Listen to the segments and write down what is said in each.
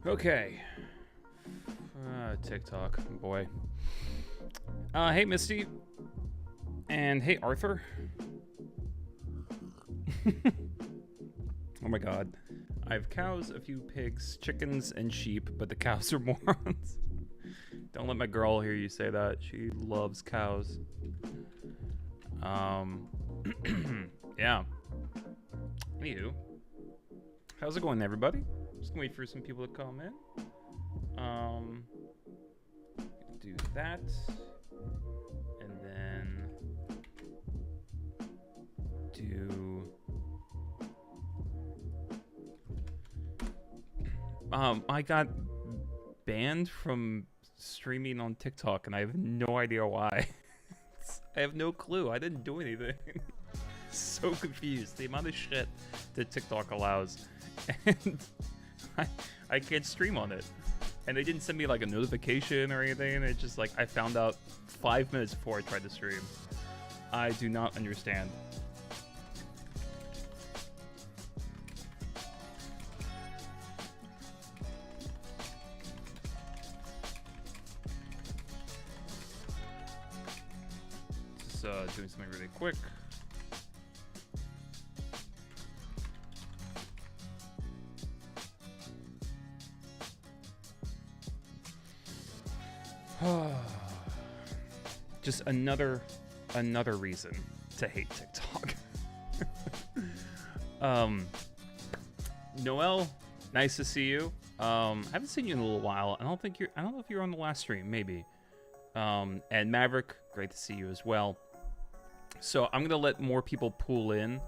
Okay. TikTok, boy. Hey, Misty. And hey, Arthur. Oh my god. I have cows, a few pigs, chickens, and sheep, but the cows are morons. Don't let my girl hear you say that. She loves cows. Yeah. Anywho. How's it going, everybody? Just gonna wait for some people to come in. Do that. And then do I got banned from streaming on TikTok and I have no idea why. I have no clue. I didn't do anything. So confused. The amount of shit that TikTok allows. And I can't stream on it. And they didn't send me like a notification or anything. It's just like I found out 5 minutes before I tried to stream. I do not understand. Just doing something really quick. Just another reason to hate TikTok. Noel, nice to see you. I haven't seen you in a little while. I don't know if you're on the last stream, maybe. And Maverick, great to see you as well. So I'm gonna let more people pool in.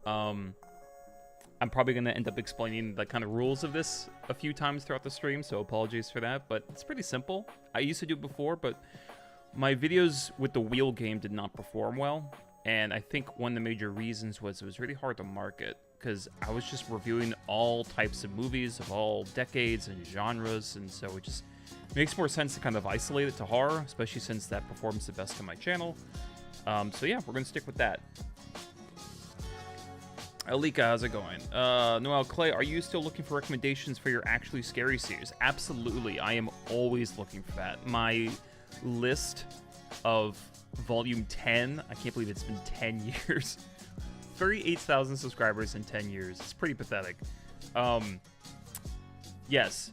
I'm probably going to end up explaining the kind of rules of this a few times throughout the stream, so apologies for that, but it's pretty simple. I used to do it before, but my videos with the wheel game did not perform well, and I think one of the major reasons was it was really hard to market, because I was just reviewing all types of movies of all decades and genres, and so it just makes more sense to kind of isolate it to horror, especially since that performs the best on my channel. So yeah, we're going to stick with that. Alika, how's it going? Noel Clay, are you still looking for recommendations for your Actually Scary series? Absolutely, I am always looking for that. My list of volume 10, I can't believe it's been 10 years. 38,000 subscribers in 10 years. It's pretty pathetic. Yes,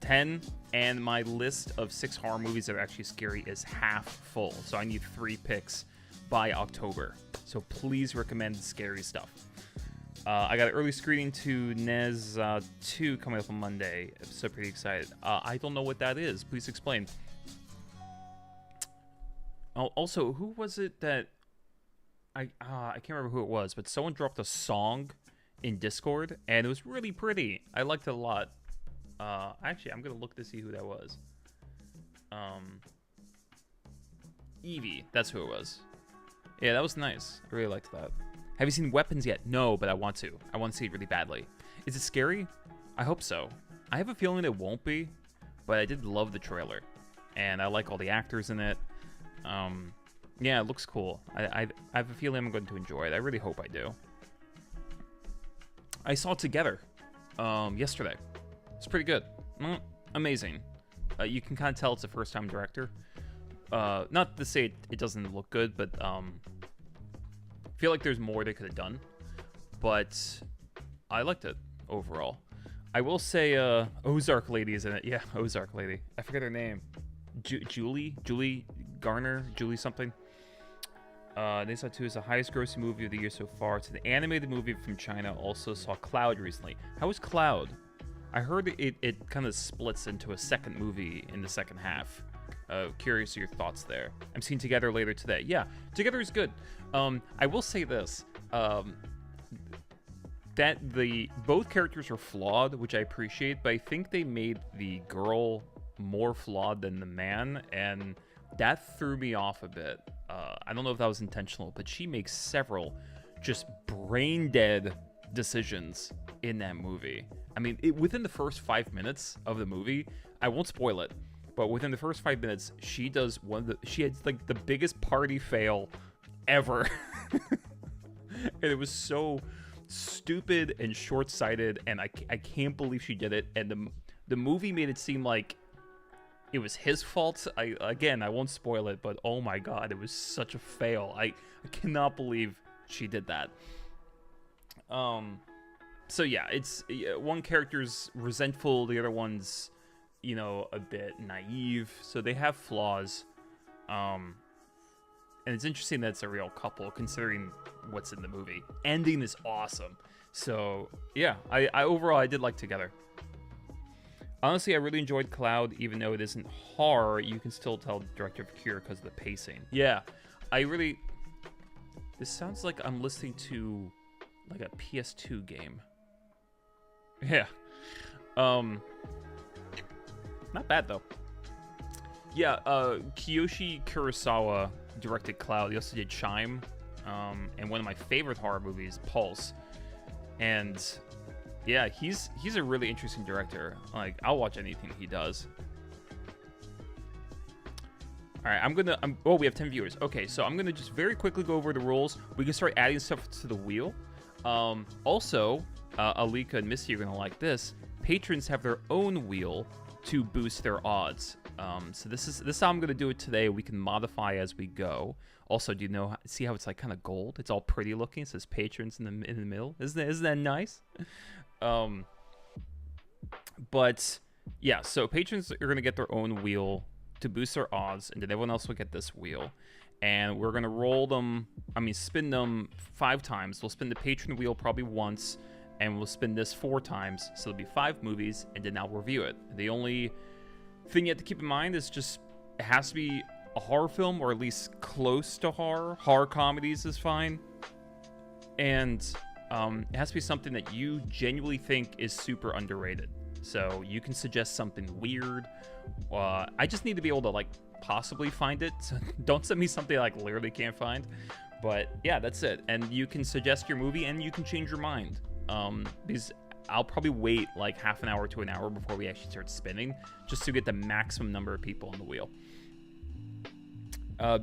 10, and my list of 6 horror movies that are actually scary is half full. So I need 3 picks by October. So please recommend scary stuff. I got an early screening to Nez 2 coming up on Monday. I'm so pretty excited. I don't know what that is. Please explain. Also, who was it that... I can't remember who it was, but someone dropped a song in Discord, and it was really pretty. I liked it a lot. Actually, I'm going to look to see who that was. Evie, that's who it was. Yeah, that was nice. I really liked that. Have you seen Weapons yet? No, but I want to. I want to see it really badly. Is it scary? I hope so. I have a feeling it won't be, but I did love the trailer. And I like all the actors in it. Yeah, it looks cool. I have a feeling I'm going to enjoy it. I really hope I do. I saw it Together yesterday. It's pretty good. Amazing. You can kind of tell it's a first-time director. Not to say it doesn't look good, but... I feel like there's more they could have done, but I liked it overall. I will say Ozark Lady is in it. Yeah, Ozark Lady. I forget her name. Julie Garner? Julie something? Nisa 2 is the highest grossing movie of the year so far. It's an animated movie from China. Also saw Cloud recently. How was Cloud? I heard it kind of splits into a second movie in the second half. Curious your thoughts there. I'm seeing Together later today. Yeah, Together is good. I will say this, that both characters are flawed, which I appreciate, but I think they made the girl more flawed than the man, and that threw me off a bit. I don't know if that was intentional, but she makes several just brain dead decisions in that movie. I mean, within the first 5 minutes of the movie, I won't spoil it, but within the first 5 minutes, she does she had like the biggest party fail ever. And it was so stupid and short-sighted, and I can't believe she did it. And The movie made it seem like it was his fault. I won't spoil it, but oh my god, it was such a fail. I cannot believe she did that. So yeah, it's one character's resentful, the other one's, you know, a bit naive. So they have flaws. And it's interesting that it's a real couple considering what's in the movie. Ending is awesome. So yeah, I overall I did like Together. Honestly, I really enjoyed Cloud, even though it isn't horror. You can still tell the director of Cure because of the pacing. Yeah, this sounds like I'm listening to like a PS2 game. Yeah. Not bad though. Yeah, Kiyoshi Kurosawa directed Cloud. He also did Chime, and one of my favorite horror movies, Pulse. And yeah, he's a really interesting director. Like, I'll watch anything he does. All right, oh, we have 10 viewers. Okay, so I'm gonna just very quickly go over the rules. We can start adding stuff to the wheel. Also, Alika and Missy are gonna like this. Patrons have their own wheel to boost their odds. So this is how I'm gonna do it today. We can modify as we go. Also, do you see how it's like kind of gold? It's all pretty looking. It says patrons in the middle. Isn't that nice? But yeah, so patrons are gonna get their own wheel to boost their odds, and then everyone else will get this wheel. And we're gonna spin them 5 times. We'll spin the patron wheel probably once, and we'll spin this 4 times. So it'll be 5 movies, and then I'll review it. The only thing you have to keep in mind is just it has to be a horror film, or at least close to horror. Horror comedies is fine. And it has to be something that you genuinely think is super underrated. So you can suggest something weird. I just need to be able to, like, possibly find it. So don't send me something I, like, literally can't find. But yeah, that's it. And you can suggest your movie, and you can change your mind. Because I'll probably wait like half an hour to an hour before we actually start spinning, just to get the maximum number of people on the wheel.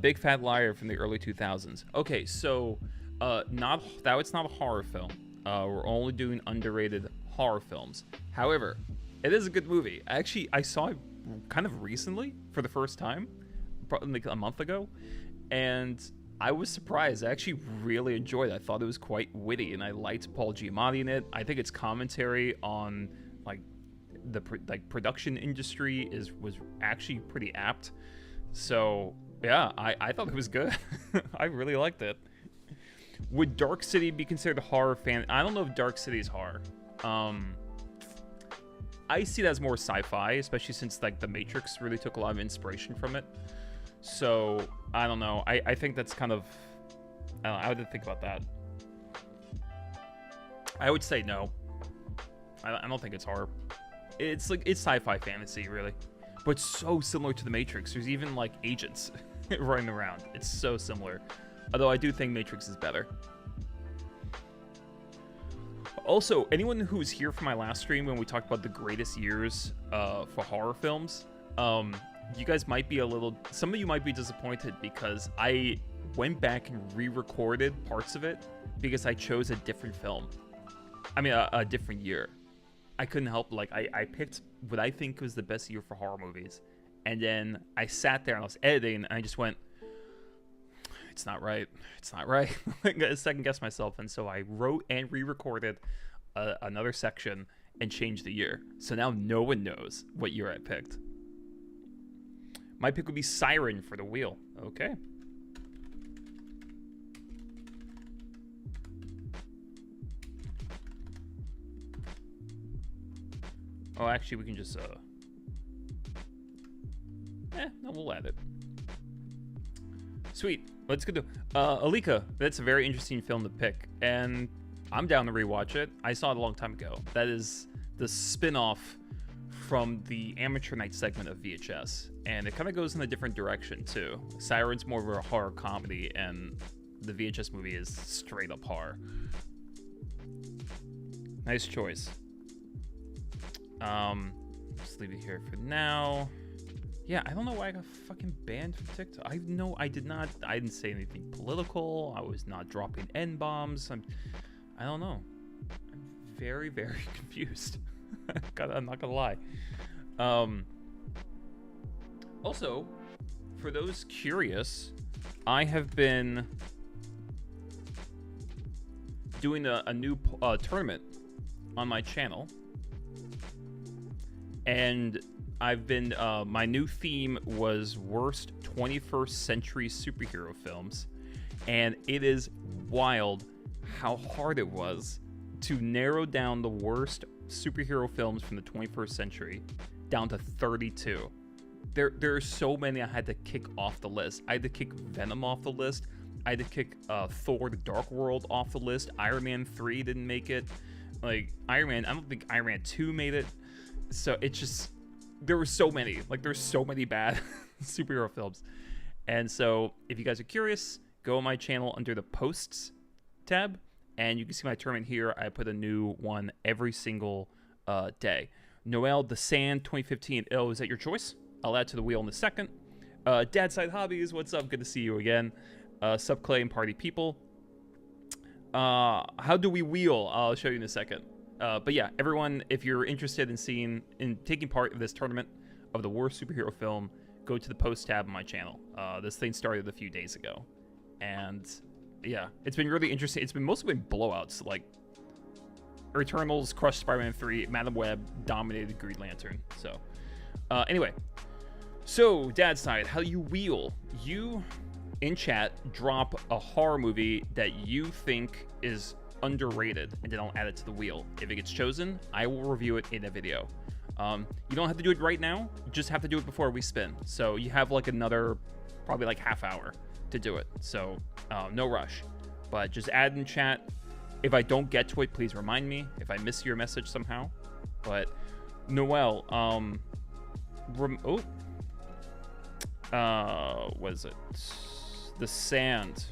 Big Fat Liar from the early 2000s. Okay, so it's not a horror film. We're only doing underrated horror films. However, it is a good movie. Actually, I saw it kind of recently for the first time, probably like a month ago, and I was surprised. I actually really enjoyed it. I thought it was quite witty, and I liked Paul Giamatti in it. I think its commentary on like the production industry was actually pretty apt. So yeah, I thought it was good. I really liked it. Would Dark City be considered a horror fan? I don't know if Dark City is horror. I see that as more sci-fi, especially since like The Matrix really took a lot of inspiration from it. So I don't know. I think that's kind of. I would think about that. I would say no. I don't think it's horror. It's sci-fi fantasy really, but so similar to The Matrix. There's even like agents running around. It's so similar. Although I do think Matrix is better. Also, anyone who was here for my last stream when we talked about the greatest years for horror films, you guys might be some of you might be disappointed because I went back and re-recorded parts of it because I chose a different film. I mean, a different year. I couldn't help, like, I picked what I think was the best year for horror movies. And then I sat there and I was editing and I just went, it's not right. It's not right. I second guessed myself. And so I wrote and re-recorded another section and changed the year. So now no one knows what year I picked. My pick would be Siren for the wheel. Okay. Oh, actually, we can just, no, we'll add it. Sweet. Let's go to Alika. That's a very interesting film to pick, and I'm down to rewatch it. I saw it a long time ago. That is the spin-off from the Amateur Night segment of VHS, and it kind of goes in a different direction too. Siren's more of a horror comedy, and the VHS movie is straight up horror. Nice choice. Let's leave it here for now. Yeah, I don't know why I got fucking banned from TikTok. I didn't say anything political. I was not dropping N-bombs. I don't know. I'm very, very confused. I'm not gonna lie. Um, Also, for those curious, I have been doing a new tournament on my channel, and I've been my new theme was worst 21st century superhero films, and it is wild how hard it was to narrow down the worst superhero films from the 21st century down to 32. There are so many I had to kick off the list. I had to kick Venom off the list. I had to kick Thor: The Dark World off the list. Iron Man 3 didn't make it. Like, Iron Man, I don't think Iron Man 2 made it. So it's just, there were so many. Like, there's so many bad superhero films. And so if you guys are curious, go on my channel under the posts tab, and you can see my tournament here. I put a new one every single day. Noel the Sand 2015. Oh, is that your choice? I'll add to the wheel in a second. Dad Side Hobbies, what's up? Good to see you again. Sub Clay and Party People. How do we wheel? I'll show you in a second. But yeah, everyone, if you're interested in taking part in this tournament of the worst superhero film, go to the post tab on my channel. This thing started a few days ago, and yeah, it's been really interesting. It's been mostly been blowouts, like Eternals crushed Spider-Man 3, Madam Web dominated Green Lantern. So anyway, so Dad's Side, how do you wheel? You in chat drop a horror movie that you think is underrated, and then I'll add it to the wheel. If it gets chosen, I will review it in a video. You don't have to do it right now, you just have to do it before we spin. So you have like another probably like half hour to do it, so no rush, but just add in chat. If I don't get to it, please remind me if I miss your message somehow. But Noel, what is it? The Sand.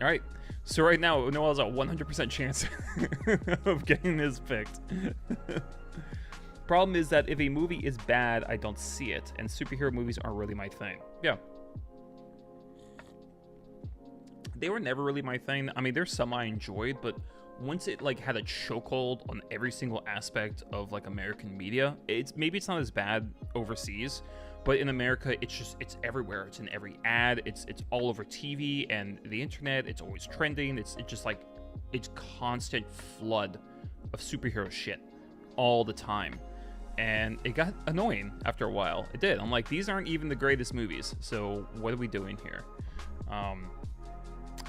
All right, so right now Noel's a 100% chance of getting this picked. Problem is that if a movie is bad, I don't see it, and superhero movies aren't really my thing. Yeah, they were never really my thing. I mean, there's some I enjoyed, but once it like had a chokehold on every single aspect of like American media, maybe it's not as bad overseas, but in America, it's everywhere. It's in every ad. It's all over TV and the internet. It's always trending. It's just like, it's constant flood of superhero shit all the time. And it got annoying after a while. It did. I'm like, these aren't even the greatest movies. So what are we doing here?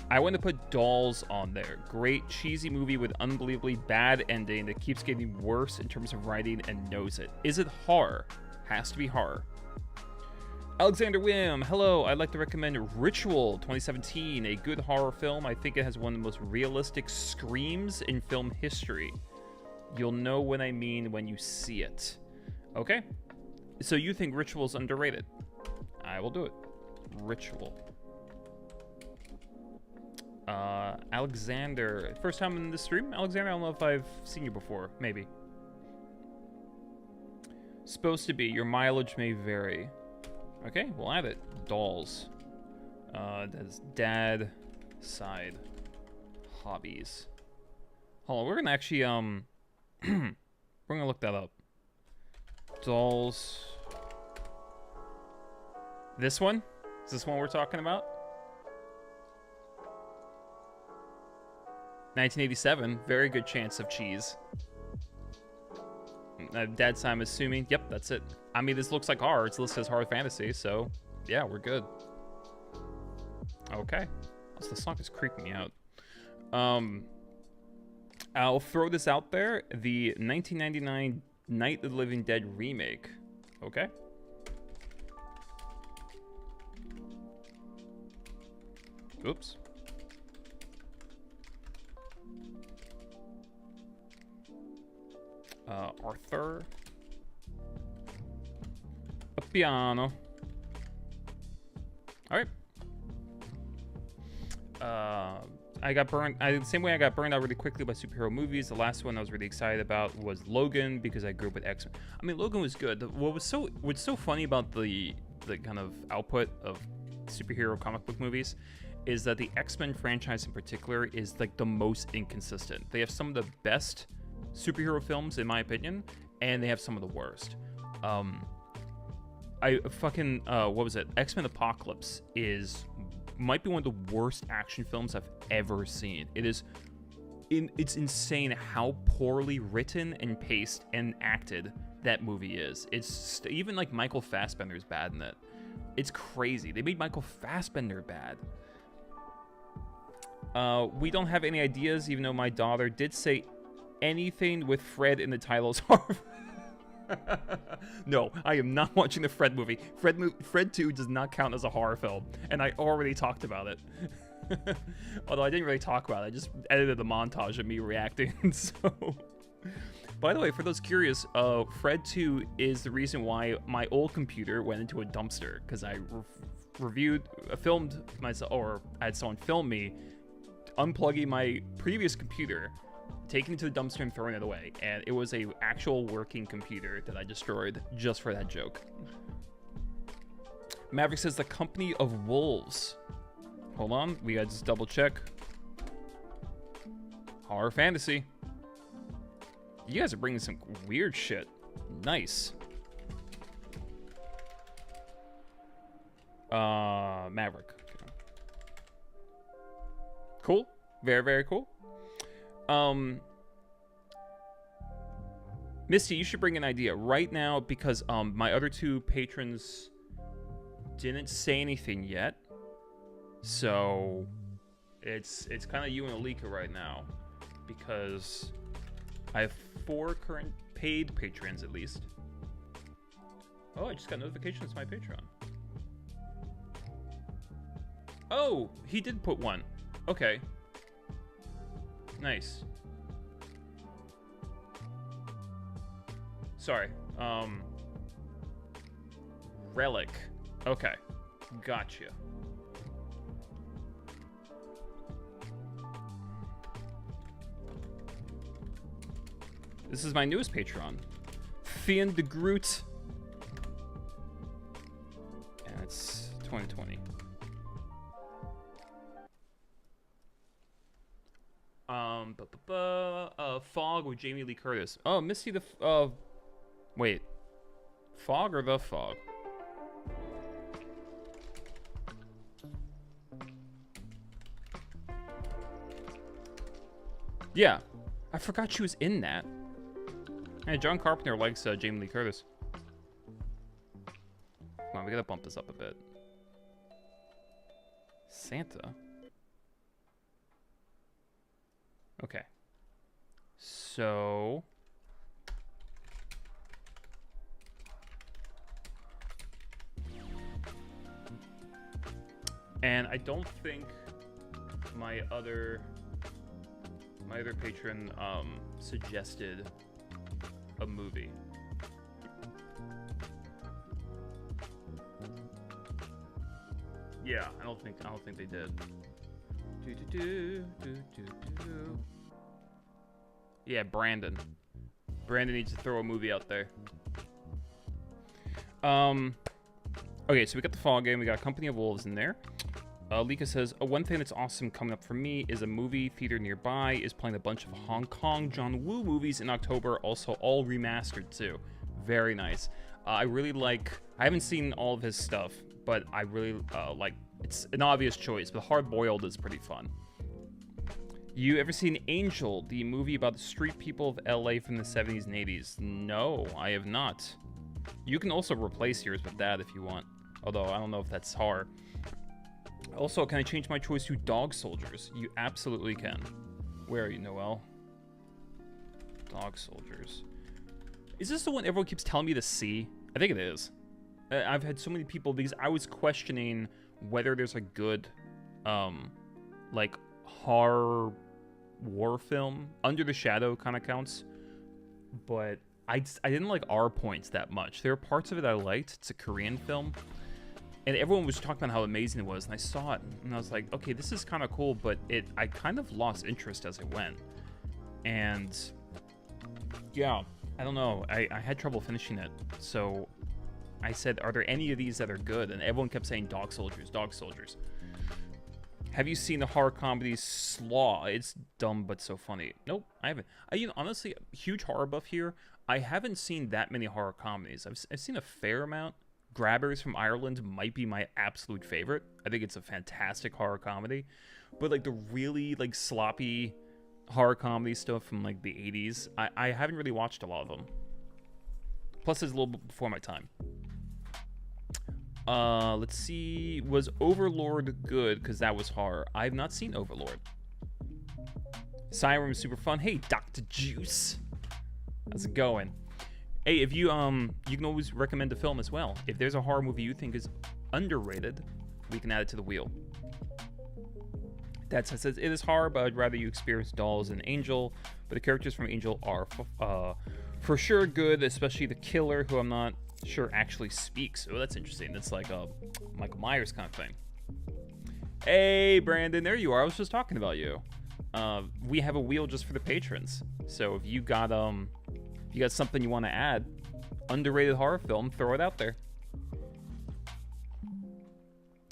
I want to put Dolls on there. Great cheesy movie with unbelievably bad ending that keeps getting worse in terms of writing and knows it. Is it horror? Has to be horror. Alexander Wim, hello. I'd like to recommend Ritual 2017, a good horror film. I think it has one of the most realistic screams in film history. You'll know what I mean when you see it. Okay, so you think Ritual's underrated? I will do it. Ritual. Alexander, first time in the stream? Alexander, I don't know if I've seen you before. Maybe. Supposed to be. Your mileage may vary. Okay, we'll add it. Dolls. That's Dad Side Hobbies. Hold on, we're gonna actually we're gonna look that up. Dolls. This one? Is this one we're talking about? 1987, very good chance of cheese. Dad's Side, I'm assuming. Yep, that's it. I mean, this looks like horror. It's listed as horror fantasy, so yeah, we're good. Okay. So the song is creeping me out. I'll throw this out there. The 1999 Night of the Living Dead remake. Okay. Oops. Arthur. A piano. All right. I got burned. The same way I got burned out really quickly by superhero movies. The last one I was really excited about was Logan because I grew up with X-Men. I mean, Logan was good. What's so funny about the kind of output of superhero comic book movies is that the X-Men franchise in particular is like the most inconsistent. They have some of the best superhero films, in my opinion, and they have some of the worst. I fucking what was it? X-Men Apocalypse might be one of the worst action films I've ever seen. It's insane how poorly written and paced and acted that movie is. It's even like Michael Fassbender's bad in it. It's crazy. They made Michael Fassbender bad. We don't have any ideas, even though my daughter did say anything with Fred in the title is horror. No, I am not watching the Fred movie. Fred 2 does not count as a horror film, and I already talked about it. Although I didn't really talk about it, I just edited the montage of me reacting. So, by the way, for those curious, Fred 2 is the reason why my old computer went into a dumpster, because I filmed myself, or I had someone film me unplugging my previous computer, taking it to the dumpster and throwing it away, and it was a actual working computer that I destroyed just for that joke. Maverick says the Company of Wolves. Hold on, we gotta just double check. Horror fantasy. You guys are bringing some weird shit. Nice. Maverick. Cool. Very, very cool. Misty, you should bring an idea right now, because my other two patrons didn't say anything yet. So it's kind of you and Alika right now, because I have 4 current paid patrons at least. Oh, I just got notification it's my Patreon. Oh, he did put one. Okay. Nice. Sorry. Relic. Okay. Gotcha. This is my newest Patreon. Fiend de Groot. And it's 2020. Fog with Jamie Lee Curtis. Oh, Misty the wait. Fog or The Fog? Yeah. I forgot she was in that. Hey, John Carpenter likes Jamie Lee Curtis. Come on, we gotta bump this up a bit. Santa? Okay. So... And I don't think my other patron suggested a movie. Yeah, I don't think they did. Yeah, Brandon. Brandon needs to throw a movie out there. Okay, so we got the Fall Game. We got Company of Wolves in there. Lika says, one thing that's awesome coming up for me is a movie theater nearby is playing a bunch of Hong Kong John Woo movies in October, also all remastered too. Very nice. I really like, I haven't seen all of his stuff, but I really like, it's an obvious choice, but Hard Boiled is pretty fun. You ever seen Angel, the movie about the street people of LA from the 70s and 80s? No, I have not. You can also replace yours with that if you want, although I don't know if that's hard. Also, can I change my choice to Dog Soldiers? You absolutely can. Where are you, Noel? Dog Soldiers. Is this the one everyone keeps telling me to see? I think it is. I've had so many people, because I was questioning whether there's a good, like, horror war film. Under the Shadow kind of counts. But I didn't like Our Points that much. There are parts of it I liked. It's a Korean film. And everyone was talking about how amazing it was, and I saw it, and I was like, okay, this is kind of cool, but I kind of lost interest as it went. And, yeah, I don't know, I had trouble finishing it, so I said, are there any of these that are good? And everyone kept saying Dog Soldiers, Dog Soldiers. Have you seen the horror comedy Slaw? It's dumb but so funny. Nope, I haven't. Honestly, huge horror buff here. I haven't seen that many horror comedies. I've seen a fair amount. Grabbers from Ireland might be my absolute favorite. I think it's a fantastic horror comedy. But like the really like sloppy horror comedy stuff from like the 80s, I haven't really watched a lot of them. Plus, it's a little bit before my time. Let's see. Was Overlord good? Because that was horror. I've not seen Overlord. Siren was super fun. Hey, Dr. Juice. How's it going? Hey, if you can always recommend a film as well. If there's a horror movie you think is underrated, we can add it to the wheel. That says it is horror, but I'd rather you experience Dolls than Angel. But the characters from Angel are for sure good, especially the killer, who I'm not sure actually speaks. Oh, that's interesting. That's like a Michael Myers kind of thing. Hey, Brandon, there you are. I was just talking about you. We have a wheel just for the patrons. So if you got something you want to add, underrated horror film, throw it out there.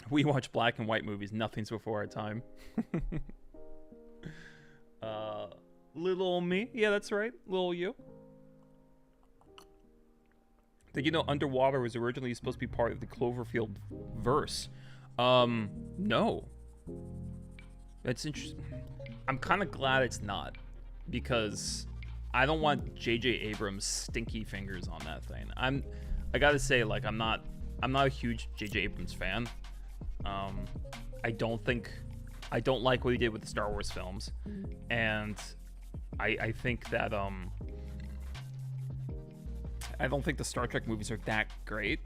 We watch black and white movies. Nothing's before our time. Little me. Yeah, that's right. Little you. Did you know Underwater was originally supposed to be part of the Cloverfield verse? No. That's interesting. I'm kind of glad it's not, because I don't want J.J. Abrams' stinky fingers on that thing. I gotta say, like, I'm not a huge J.J. Abrams fan. I don't like what he did with the Star Wars films, and I think that I don't think the Star Trek movies are that great.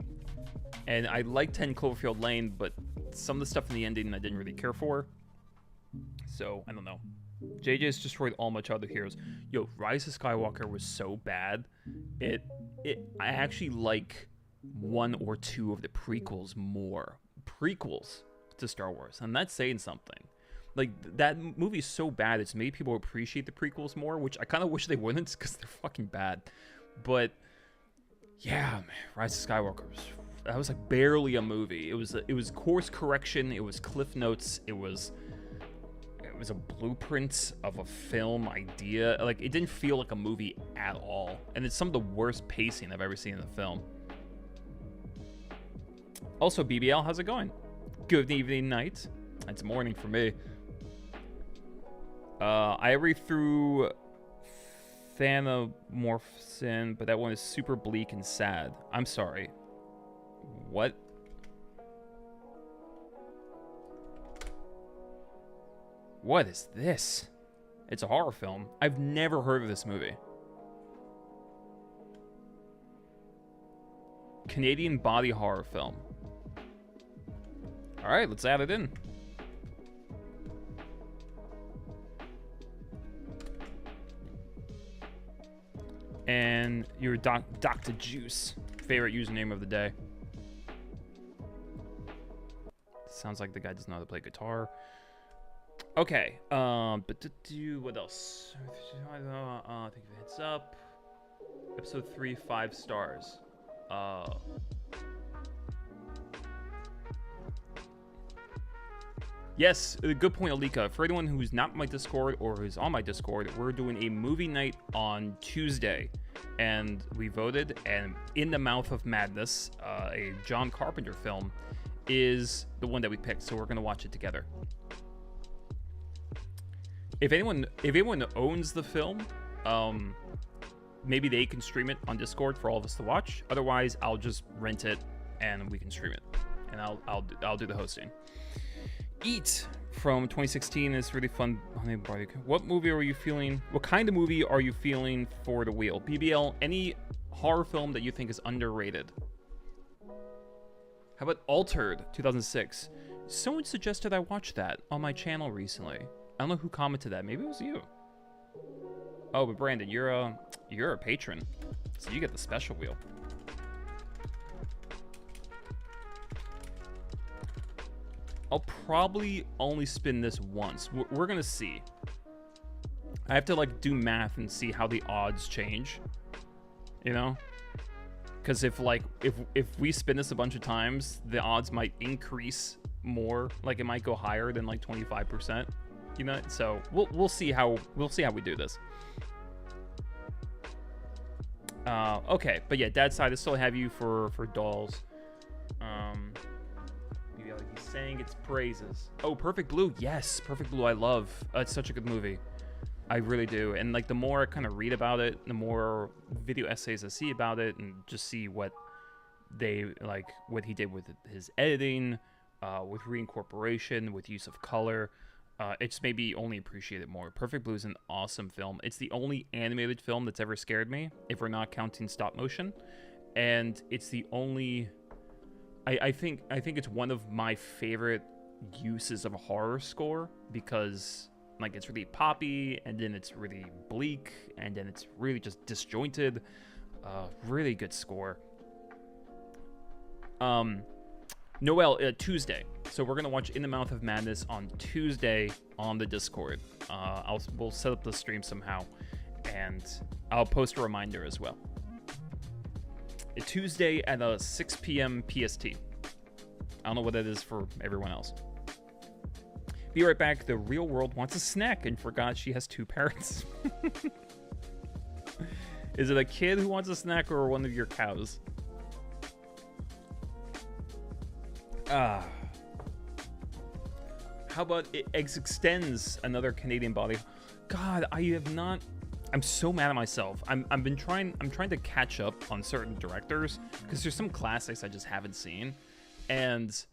And I like 10 Cloverfield Lane, but some of the stuff in the ending I didn't really care for. So, I don't know. JJ's destroyed all my childhood heroes. Yo, Rise of Skywalker was so bad. I actually like one or two of the prequels more. Prequels to Star Wars. And that's saying something. Like, that movie is so bad, it's made people appreciate the prequels more, which I kind of wish they wouldn't, because they're fucking bad. But yeah, man, Rise of Skywalker was like barely a movie. It was course correction. It was Cliff Notes. It was a blueprint of a film idea. Like, it didn't feel like a movie at all. And it's some of the worst pacing I've ever seen in a film. Also, BBL, how's it going? Good evening, night. It's morning for me. I read through Thanamorphsin, but that one is super bleak and sad. I'm sorry. What? What is this? It's a horror film. I've never heard of this movie. Canadian body horror film. All right, let's add it in. And your Dr. Juice, favorite username of the day. Sounds like the guy doesn't know how to play guitar. Okay, but what else? Take a heads up. Episode 3, 5 stars. Yes, a good point, Alika. For anyone who's not on my Discord or who's on my Discord, we're doing a movie night on Tuesday. And we voted, and In the Mouth of Madness, a John Carpenter film, is the one that we picked. So we're going to watch it together. If anyone owns the film, maybe they can stream it on Discord for all of us to watch. Otherwise, I'll just rent it and we can stream it. And I'll do the hosting. Eat from 2016 is really fun. What movie are you feeling? What kind of movie are you feeling for the wheel? BBL, any horror film that you think is underrated? How about Altered 2006? Someone suggested I watch that on my channel recently. I don't know who commented that. Maybe it was you. Oh, but Brandon, you're a patron, so you get the special wheel. I'll probably only spin this once. We're gonna see. I have to like do math and see how the odds change. You know, because if we spin this a bunch of times, the odds might increase more. Like it might go higher than like 25%. You know, so we'll see how we do this. Okay, but yeah, Dad's Side, I still have you for Dolls. He's saying its praises. Oh, Perfect Blue, yes, Perfect Blue, I love. It's such a good movie. I really do. And like the more I kind of read about it, the more video essays I see about it, and just see what he did with his editing, with reincorporation, with use of color. It just made me only appreciate it more. Perfect Blue is an awesome film. It's the only animated film that's ever scared me, if we're not counting stop motion. And it's the only... I think it's one of my favorite uses of a horror score, because like it's really poppy, and then it's really bleak, and then it's really just disjointed. Really good score. Noel, Tuesday. So we're gonna watch In the Mouth of Madness on Tuesday on the Discord. We'll set up the stream somehow, and I'll post a reminder as well. Tuesday at 6 p.m. PST. I don't know what that is for everyone else. Be right back. The real world wants a snack and forgot she has 2 parents. Is it a kid who wants a snack or one of your cows? How about Eggs Extends, another Canadian body? God, I have not. I'm so mad at myself. I'm trying to catch up on certain directors, because there's some classics I just haven't seen, and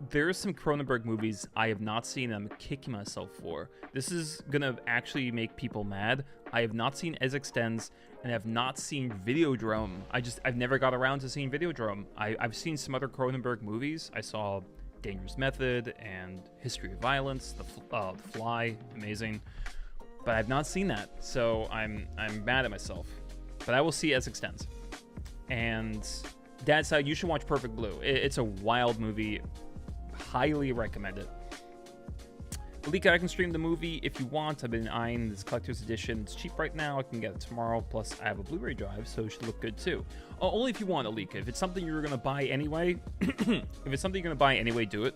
there's some Cronenberg movies I have not seen. I'm kicking myself for. This is gonna actually make people mad. I have not seen Eggs Extends, and I have not seen Videodrome. I've never got around to seeing Videodrome. I've seen some other Cronenberg movies. I saw Dangerous Method and History of Violence, The Fly, amazing. But I've not seen that, so I'm mad at myself. But I will see Eggs Extends. And Dad's Side, you should watch Perfect Blue. It's a wild movie. Highly recommend it. Alika, I can stream the movie if you want. I've been eyeing this collector's edition. It's cheap right now. I can get it tomorrow. Plus, I have a Blu-ray drive, so it should look good too. Oh, only if you want, Alika. If it's something you're gonna buy anyway, do it.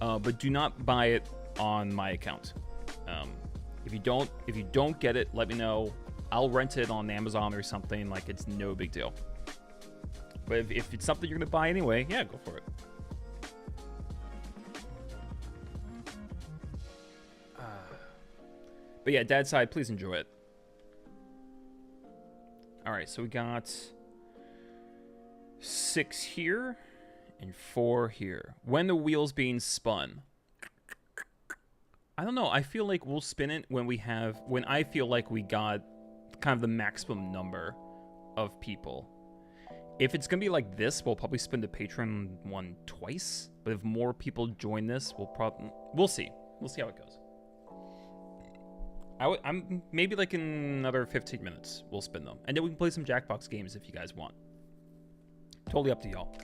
But do not buy it on my account. If you don't get it, let me know. I'll rent it on Amazon or something. Like, it's no big deal. But if it's something you're gonna buy anyway, yeah, go for it. But yeah, Dad's Side, please enjoy it. All right, so we got 6 here and 4 here. When the wheel's being spun. I don't know. I feel like we'll spin it when I feel like we got kind of the maximum number of people. If it's going to be like this, we'll probably spin the Patreon one twice. But if more people join this, we'll see. We'll see how it goes. I'm maybe like in another 15 minutes we'll spin them, and then we can play some Jackbox games if you guys want. Totally up to y'all.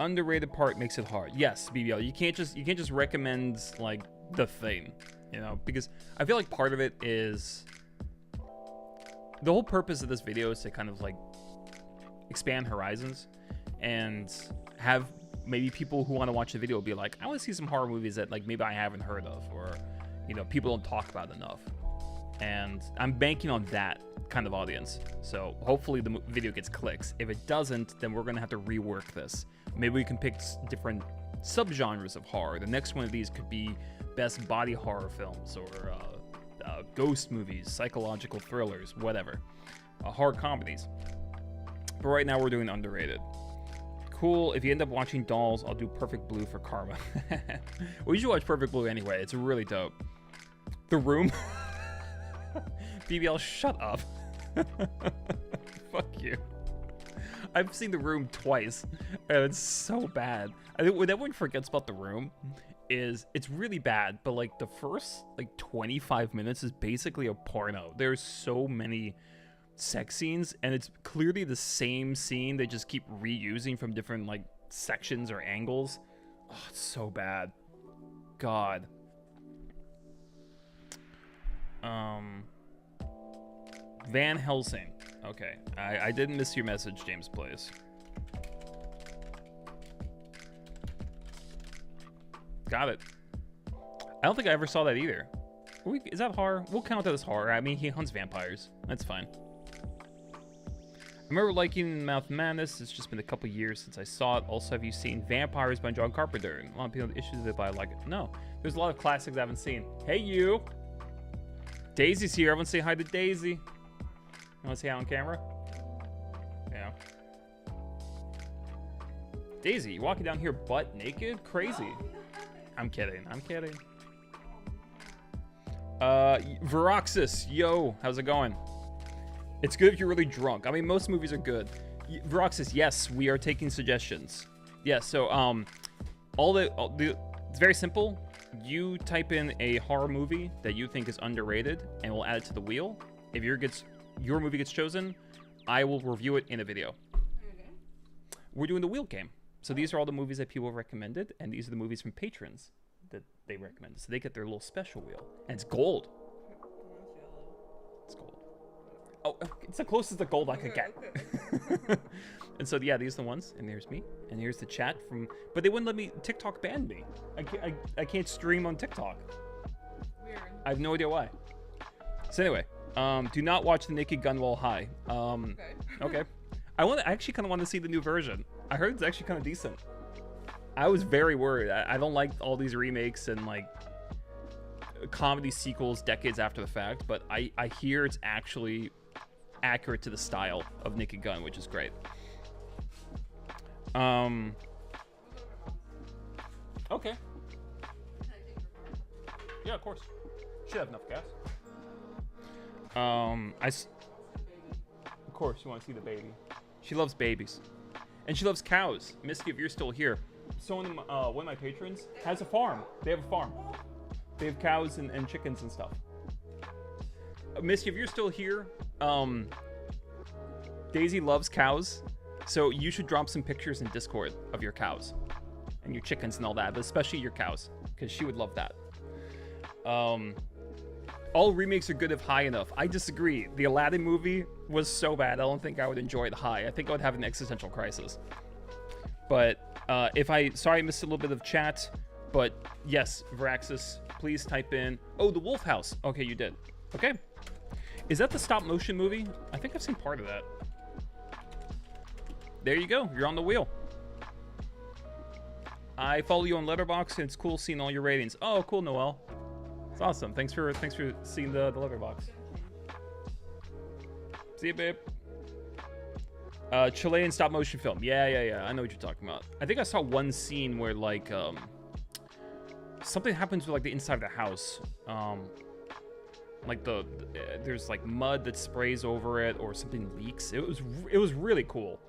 Underrated part makes it hard. Yes, BBL. You can't just recommend like the thing, you know, because I feel like part of it is the whole purpose of this video is to kind of like expand horizons and have maybe people who want to watch the video be like, I want to see some horror movies that like maybe I haven't heard of, or you know, people don't talk about enough. And I'm banking on that kind of audience. So hopefully the video gets clicks. If it doesn't, then we're going to have to rework this. Maybe we can pick different subgenres of horror. The next one of these could be best body horror films, or ghost movies, psychological thrillers, whatever. Horror comedies. But right now we're doing underrated. Cool. If you end up watching Dolls, I'll do Perfect Blue for karma. Well, you should watch Perfect Blue anyway. It's really dope. The Room. BBL, shut up. Fuck you. I've seen The Room twice, and it's so bad. I think what everyone forgets about The Room is it's really bad, but like the first like 25 minutes is basically a porno. There's so many sex scenes, and it's clearly the same scene they just keep reusing from different like sections or angles. Oh, it's so bad. God. Van Helsing. Okay, I didn't miss your message, James Plays. Got it. I don't think I ever saw that either. Is that horror? We'll count that as horror. I mean, he hunts vampires. That's fine. I remember liking Mouth of Madness. It's just been a couple years since I saw it. Also, have you seen Vampires by John Carpenter? A lot of people have issues with it, but I like it. No. There's a lot of classics I haven't seen. Hey, you. Daisy's here. Everyone say hi to Daisy. You want to say hi on camera? Yeah. Daisy, you walking down here butt naked? Crazy. I'm kidding. I'm kidding. Veroxis, yo, how's it going? It's good if you're really drunk. I mean, most movies are good. Veroxis, yes, we are taking suggestions. Yeah, so it's very simple. You type in a horror movie that you think is underrated, and we'll add it to the wheel. If your movie gets chosen, I will review it in a video. Okay. We're doing the wheel game. So these are all the movies that people recommended, and these are the movies from patrons that they recommended. So they get their little special wheel, and it's gold. It's gold. Oh, it's the closest to gold I could get. Okay. And so yeah, these are the ones, and there's me, and here's the chat from. But they wouldn't let me. TikTok banned me. I can't stream on TikTok. Weird. I have no idea why. So anyway, do not watch the Naked Gun while high. Okay. I actually kind of want to see the new version. I heard it's actually kind of decent. I was very worried. I don't like all these remakes and like comedy sequels decades after the fact, but I hear it's actually accurate to the style of Naked Gun, which is great. Okay. Yeah, of course. Should have enough gas. Of course, you want to see the baby. She loves babies. And she loves cows. Misky, if you're still here. Someone, one of my patrons has a farm. They have a farm. They have cows and chickens and stuff. Misky, if you're still here, Daisy loves cows. So you should drop some pictures in Discord of your cows and your chickens and all that, but especially your cows, because she would love that. All remakes are good if high enough. I disagree. The Aladdin movie was so bad, I don't think I would enjoy it high. I think I would have an existential crisis. But sorry I missed a little bit of chat, but yes, Veraxis, please type in, oh, The Wolf House. Okay, you did. Okay. Is that the stop motion movie? I think I've seen part of that. There you go. You're on the wheel. I follow you on Letterboxd, and it's cool seeing all your ratings. Oh, cool, Noel. It's awesome. Thanks for seeing the Letterboxd. See you, babe. Chilean stop motion film. Yeah. I know what you're talking about. I think I saw one scene where like something happens with like the inside of the house. Like there's like mud that sprays over it or something leaks. It was really cool.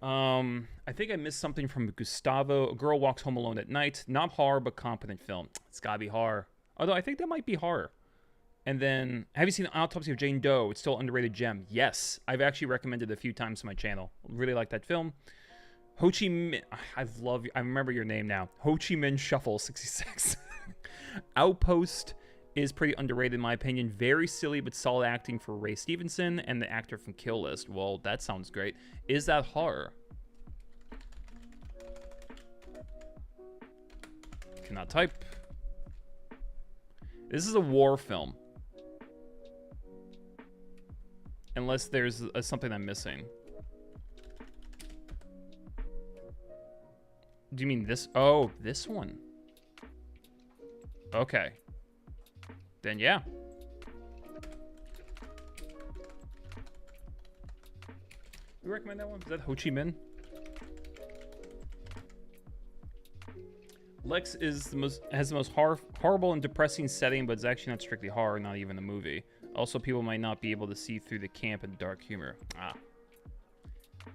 I think I missed something from Gustavo. A Girl Walks Home Alone at Night. Not horror, but competent film. It's gotta be horror. Although I think that might be horror. And then, have you seen Autopsy of Jane Doe? It's still an underrated gem. Yes, I've actually recommended it a few times to my channel. Really like that film. Ho Chi Minh. I remember your name now. Ho Chi Minh Shuffle 66. Outpost is pretty underrated in my opinion. Very silly but solid acting for Ray Stevenson and the actor from Kill List. Well, that sounds great. Is that horror? Cannot type. This is a war film. Unless there's something I'm missing. Do you mean this? Oh, this one. Okay. Then yeah. You recommend that one? Is that Ho Chi Minh? Lex has the most horrible and depressing setting, but it's actually not strictly horror, not even a movie. Also, people might not be able to see through the camp and dark humor.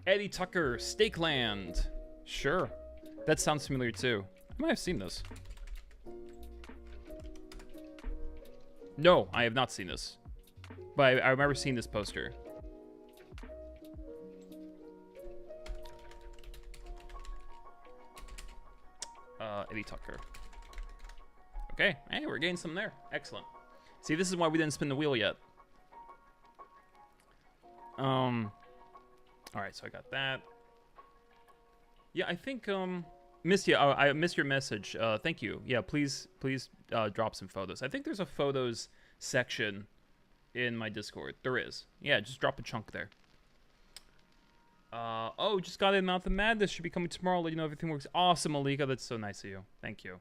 Eddie Tucker, Stakeland. Sure. That sounds familiar too. I might have seen this. No, I have not seen this. But I remember seeing this poster. Eddie Tucker. Okay, hey, we're getting some there. Excellent. See, this is why we didn't spin the wheel yet. All right, so I got that. Yeah, I think Missed you. I missed your message. Thank you. Yeah, please drop some photos. I think there's a photos section in my Discord. There is. Yeah, just drop a chunk there. Oh, just got in Mouth of Madness. Should be coming tomorrow. Let you know everything works. Awesome, Malika. That's so nice of you. Thank you.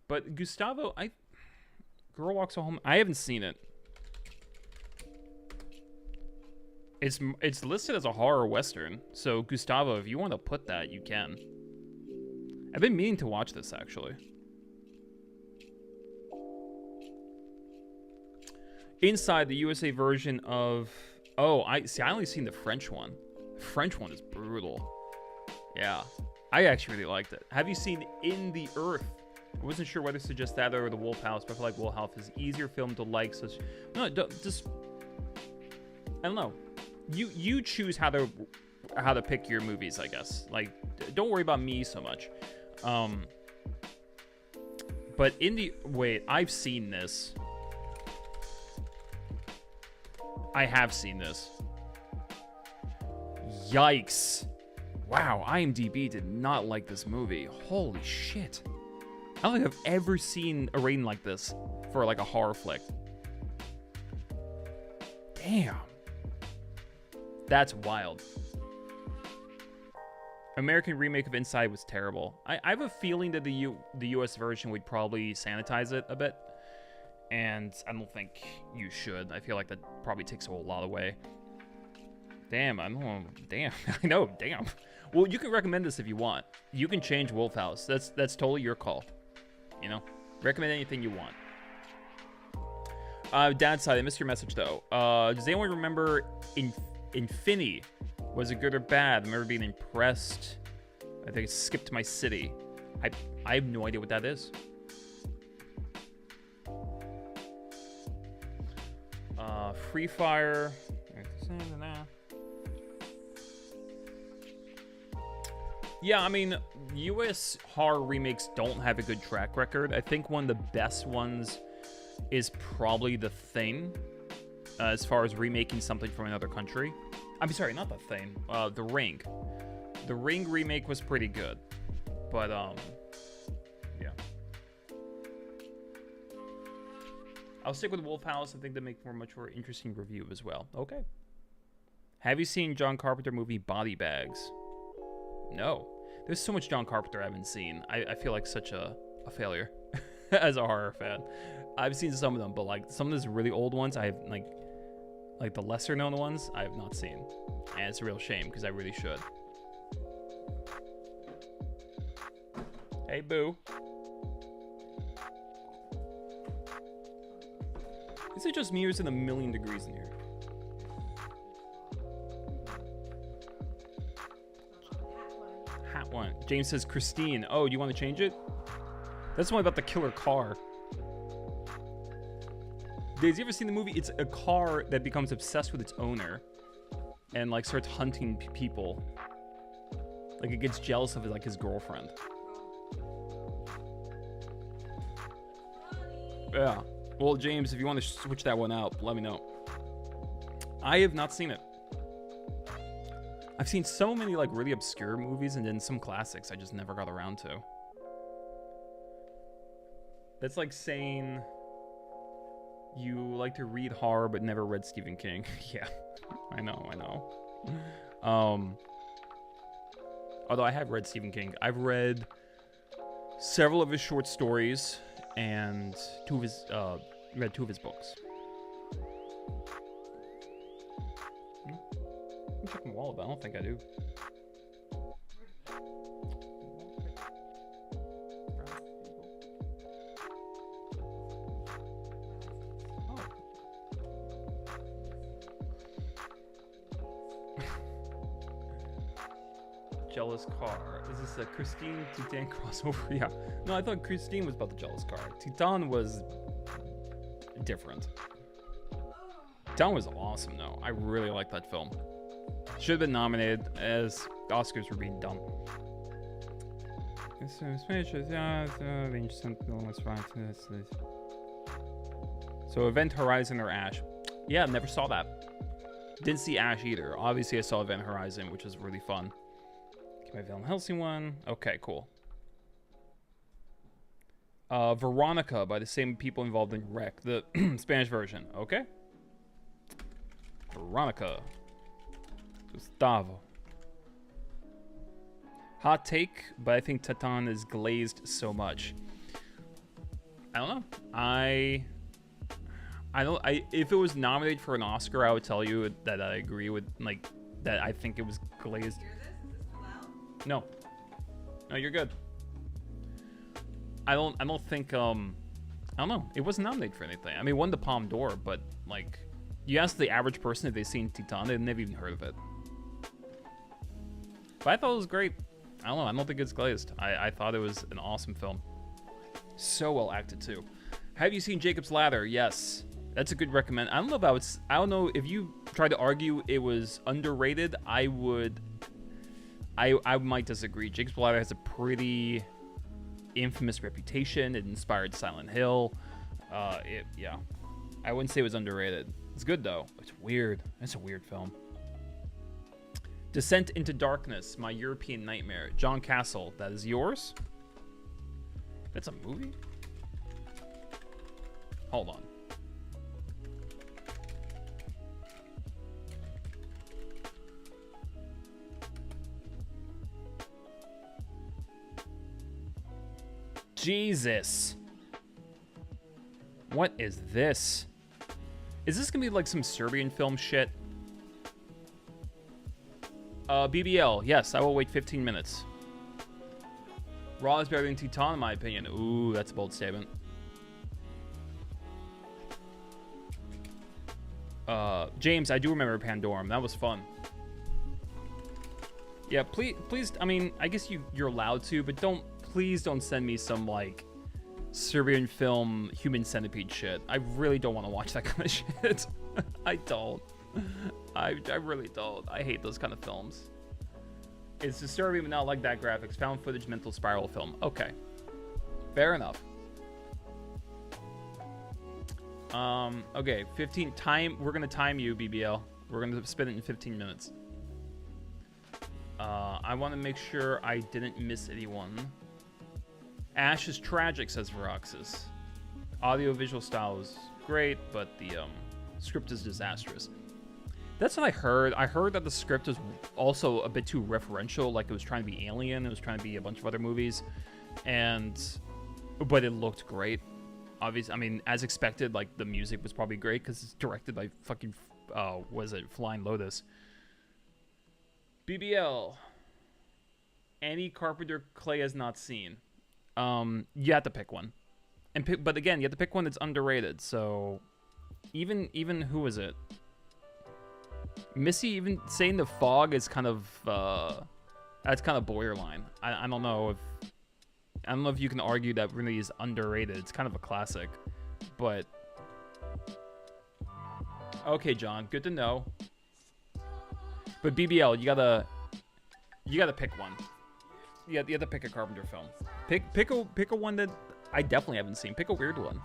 But Gustavo, Girl Walks Home. I haven't seen it. It's listed as a horror western. So Gustavo, if you want to put that, you can. I've been meaning to watch this actually. Inside, the USA version of... Oh, I only seen the French one. The French one is brutal. Yeah. I actually really liked it. Have you seen In the Earth? I wasn't sure whether to suggest that or The Wolf House, but I feel like Wolf House is easier film to like. So no, just... I don't know. You choose how to pick your movies, I guess. Like, don't worry about me so much. But wait, I've seen this. I have seen this. Yikes. Wow, IMDb did not like this movie. Holy shit. I don't think I've ever seen a rating like this for like a horror flick. Damn. That's wild. American remake of Inside was terrible. I have a feeling that the US version would probably sanitize it a bit. And I don't think you should. I feel like that probably takes a whole lot away. Damn, I don't know. Damn. I know, damn. Well, you can recommend this if you want. You can change Wolf House. That's totally your call. You know? Recommend anything you want. Dad side, I missed your message though. Does anyone remember Infinity? Was it good or bad? I remember being impressed. I think it skipped my city. I have no idea what that is. Free Fire. Yeah, I mean, US horror remakes don't have a good track record. I think one of the best ones is probably The Thing, as far as remaking something from another country. I'm sorry, not The Thing. The Ring. The Ring remake was pretty good, but yeah. I'll stick with Wolf House. I think they make for a much more interesting review as well. Okay. Have you seen John Carpenter movie Body Bags? No. There's so much John Carpenter I haven't seen. I feel like such a failure as a horror fan. I've seen some of them, but like some of those really old ones, I have like the lesser known ones, I have not seen. And it's a real shame because I really should. Hey, boo. Is it just me or is it a million degrees in here? Hat one. James says Christine. Oh, do you want to change it? That's the one about the killer car. Dave, you ever seen the movie? It's a car that becomes obsessed with its owner and like starts hunting people. Like it gets jealous of like his girlfriend. Yeah. Well, James, if you want to switch that one out, let me know. I have not seen it. I've seen so many like really obscure movies and then some classics I just never got around to. That's like saying you like to read horror but never read Stephen King. Yeah, I know. Although I have read Stephen King. I've read several of his short stories and read two of his books. I'm checking Wall, but I don't think I do. Jealous car. Is this a Christine Titan crossover? Yeah. No, I thought Christine was about the jealous car. Titan was different. Titan was awesome though. I really liked that film. Should have been nominated as the Oscars were being dumb. So Event Horizon or Ash? Yeah, never saw that. Didn't see Ash either. Obviously I saw Event Horizon, which was really fun. My Van Helsing one. Okay, cool. Veronica by the same people involved in Wreck, the Spanish version. Okay. Veronica. Gustavo. Hot take, but I think Titane is glazed so much. I don't know. I don't. If it was nominated for an Oscar, I would tell you that I agree with like that. I think it was glazed. No, you're good. I don't think. I don't know. It wasn't nominated for anything. I mean, it won the Palme d'Or, but like, you ask the average person if they've seen Titane, they've never even heard of it. But I thought it was great. I don't know. I don't think it's glazed. I thought it was an awesome film. So well acted too. Have you seen Jacob's Ladder? Yes. That's a good recommend. I don't know if I don't know if you tried to argue it was underrated. I might disagree. Jacob's Ladder has a pretty infamous reputation. It inspired Silent Hill. Yeah. I wouldn't say it was underrated. It's good though. It's weird. It's a weird film. Descent into Darkness, My European Nightmare. John Castle. That is yours? That's a movie? Hold on. Jesus. What is this? Is this gonna be like some Serbian film shit? BBL. Yes, I will wait 15 minutes. Raw is better than Titane, in my opinion. Ooh, that's a bold statement. James, I do remember Pandorum. That was fun. Yeah, please. I mean, I guess you're allowed to, but please don't send me some like Serbian film Human Centipede shit. I really don't want to watch that kind of shit. I don't. I really don't. I hate those kind of films. It's disturbing, but not like that graphics. Found footage mental spiral film. Okay. Fair enough. Okay, 15 time. We're gonna time you, BBL. We're gonna spin it in 15 minutes. I want to make sure I didn't miss anyone. Ash is tragic, says Veroxis. Audio-visual style is great, but the script is disastrous. That's what I heard. I heard that the script was also a bit too referential, like it was trying to be Alien, it was trying to be a bunch of other movies, but it looked great. Obviously, I mean, as expected, like the music was probably great because it's directed by fucking, was it Flying Lotus? BBL. Any Carpenter Clay has not seen. You have to pick one, but again, you have to pick one that's underrated. So, even who is it? Missy even saying The Fog is kind of that's kind of borderline. I don't know if you can argue that really is underrated. It's kind of a classic, but okay, John, good to know. But BBL, you gotta pick one. You have to pick a Carpenter film. Pick a one that I definitely haven't seen. Pick a weird one.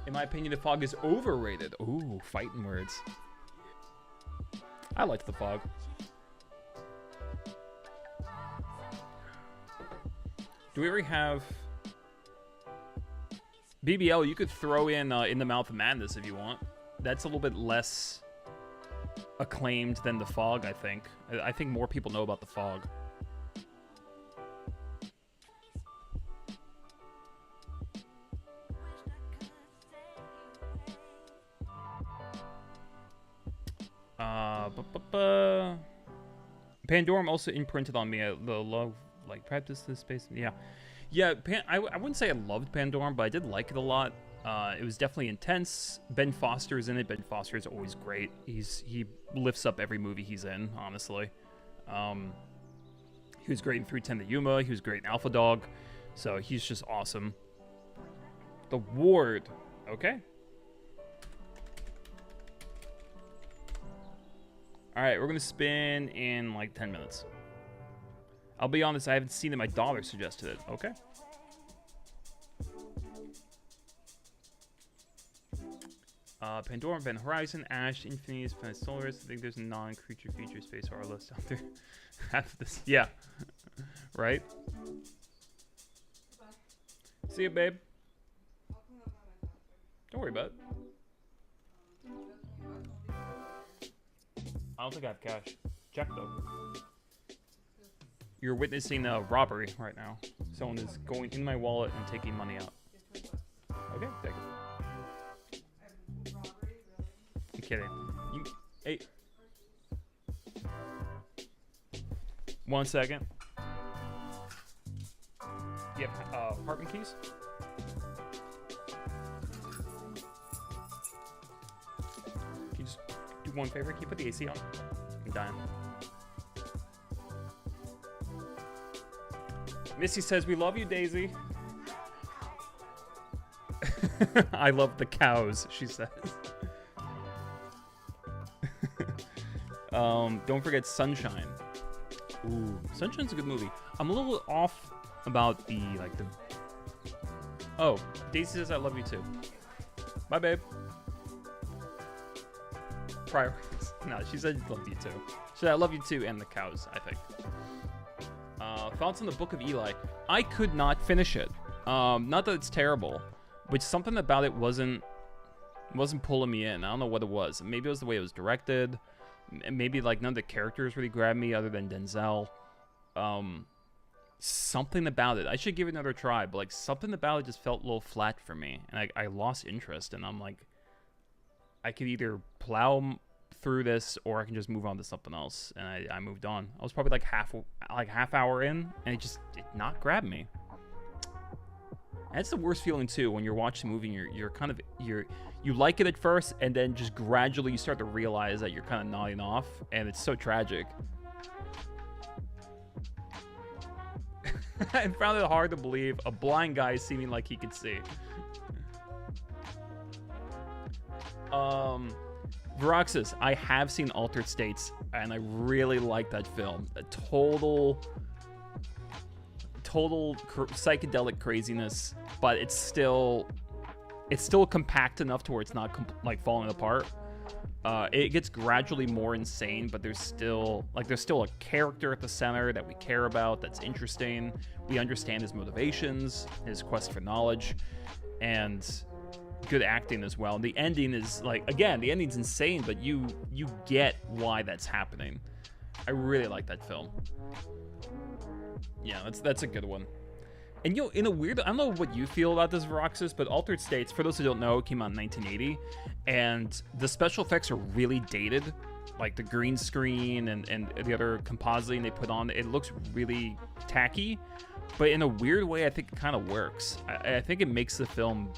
In my opinion, The Fog is overrated. Ooh, fighting words. I liked The Fog. Do we already have... BBL, you could throw in the Mouth of Madness if you want. That's a little bit less acclaimed than The Fog, I think. I think more people know about The Fog. Pandorum also imprinted on me the love, like practice this space. Yeah. I wouldn't say I loved Pandorum, but I did like it a lot. It was definitely intense. Ben Foster's in it. Ben Foster is always great. He lifts up every movie he's in, honestly. He was great in 310 to Yuma. He was great in Alpha Dog. So he's just awesome. The Ward. Okay. All right, we're going to spin in like 10 minutes. I'll be honest, I haven't seen it. My daughter suggested it. Okay. Pandora, Event Horizon, Ash, Infinite, Planet Solaris. I think there's a non-creature feature space horror list out there. Half this, yeah, right. See you, babe. Don't worry about it. I don't think I have cash. Check though. You're witnessing a robbery right now. Someone is going in my wallet and taking money out. Okay, take it. I'm kidding. You, hey. 1 second. You have apartment keys? Can you just do one favor? Can you put the AC on? I'm dying. Missy says, we love you, Daisy. I love the cows, she says. Don't forget Sunshine. Ooh, Sunshine's a good movie. I'm a little off about the, like, the... Oh, Daisy says I love you too. Bye, babe. Priorities. No, she said love you too. She said I love you too and the cows, I think. Thoughts on the Book of Eli. I could not finish it. Not that it's terrible, but something about it wasn't pulling me in. I don't know what it was. Maybe it was the way it was directed. Maybe like none of the characters really grabbed me other than Denzel. Something about it. I should give it another try, but like something about it just felt a little flat for me, and I lost interest. And I'm like, I could either plow through this or I can just move on to something else, and I moved on. I was probably like half hour in, and it just did not grab me. And that's the worst feeling too, when you're watching a movie and you like it at first, and then just gradually you start to realize that you're kind of nodding off, and it's so tragic. I found it hard to believe a blind guy seeming like he could see. Veroxis, I have seen Altered States, and I really like that film. A total psychedelic craziness, but it's still compact enough to where it's not like falling apart. It gets gradually more insane, but there's still a character at the center that we care about, that's interesting. We understand his motivations, his quest for knowledge, and good acting as well. And the ending is like, again, the ending's insane, but you get why that's happening. I really like that film. Yeah, that's a good one. And you know, in a weird, I don't know what you feel about this, Veroxis, but Altered States, for those who don't know, it came out in 1980, and the special effects are really dated. Like the green screen and the other compositing they put on, it looks really tacky, but in a weird way, I think it kind of works. I think it makes the film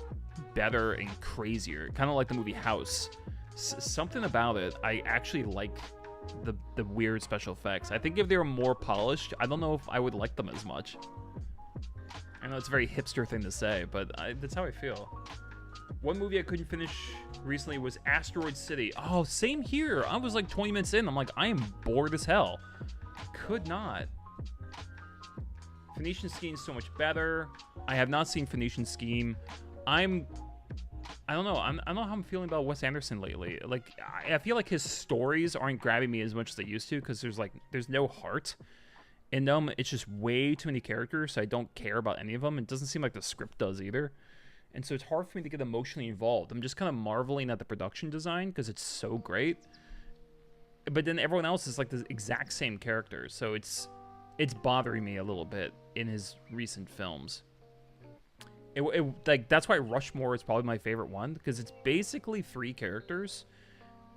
better and crazier, kind of like the movie House. Something about it, I actually like the weird special effects. I think if they were more polished, I don't know if I would like them as much. I know it's a very hipster thing to say, but that's how I feel. One movie I couldn't finish recently was Asteroid City. Oh, same here. I was like 20 minutes in. I'm like, I am bored as hell. Could not. Phoenician Scheme is so much better. I have not seen Phoenician Scheme. I don't know. I don't know how I'm feeling about Wes Anderson lately. Like, I feel like his stories aren't grabbing me as much as they used to, because there's no heart in them. It's just way too many characters, so I don't care about any of them. It doesn't seem like the script does either. And so it's hard for me to get emotionally involved. I'm just kind of marveling at the production design because it's so great. But then everyone else is like the exact same characters, so it's bothering me a little bit in his recent films. Like, that's why Rushmore is probably my favorite one, because it's basically 3 characters.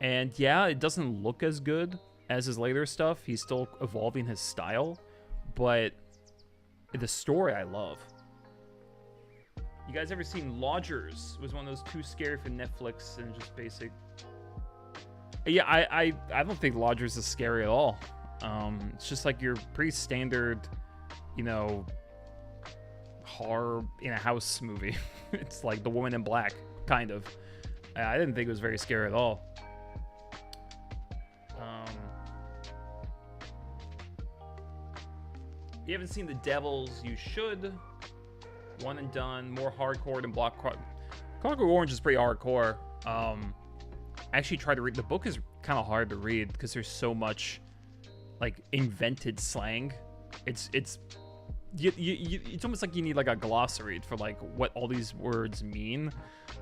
And yeah, it doesn't look as good as his later stuff. He's still evolving his style, but the story I love. You guys ever seen Lodgers? It was one of those too scary for Netflix and just basic. Yeah, I don't think Lodgers is scary at all. It's just like your pretty standard, you know, horror in a house movie. It's like The Woman in Black, kind of. I didn't think it was very scary at all. If you haven't seen The Devils, you should. One and done, more hardcore than Clockwork Orange is pretty hardcore. I actually tried to read. The book is kind of hard to read because there's so much like invented slang. It's almost like you need like a glossary for like what all these words mean,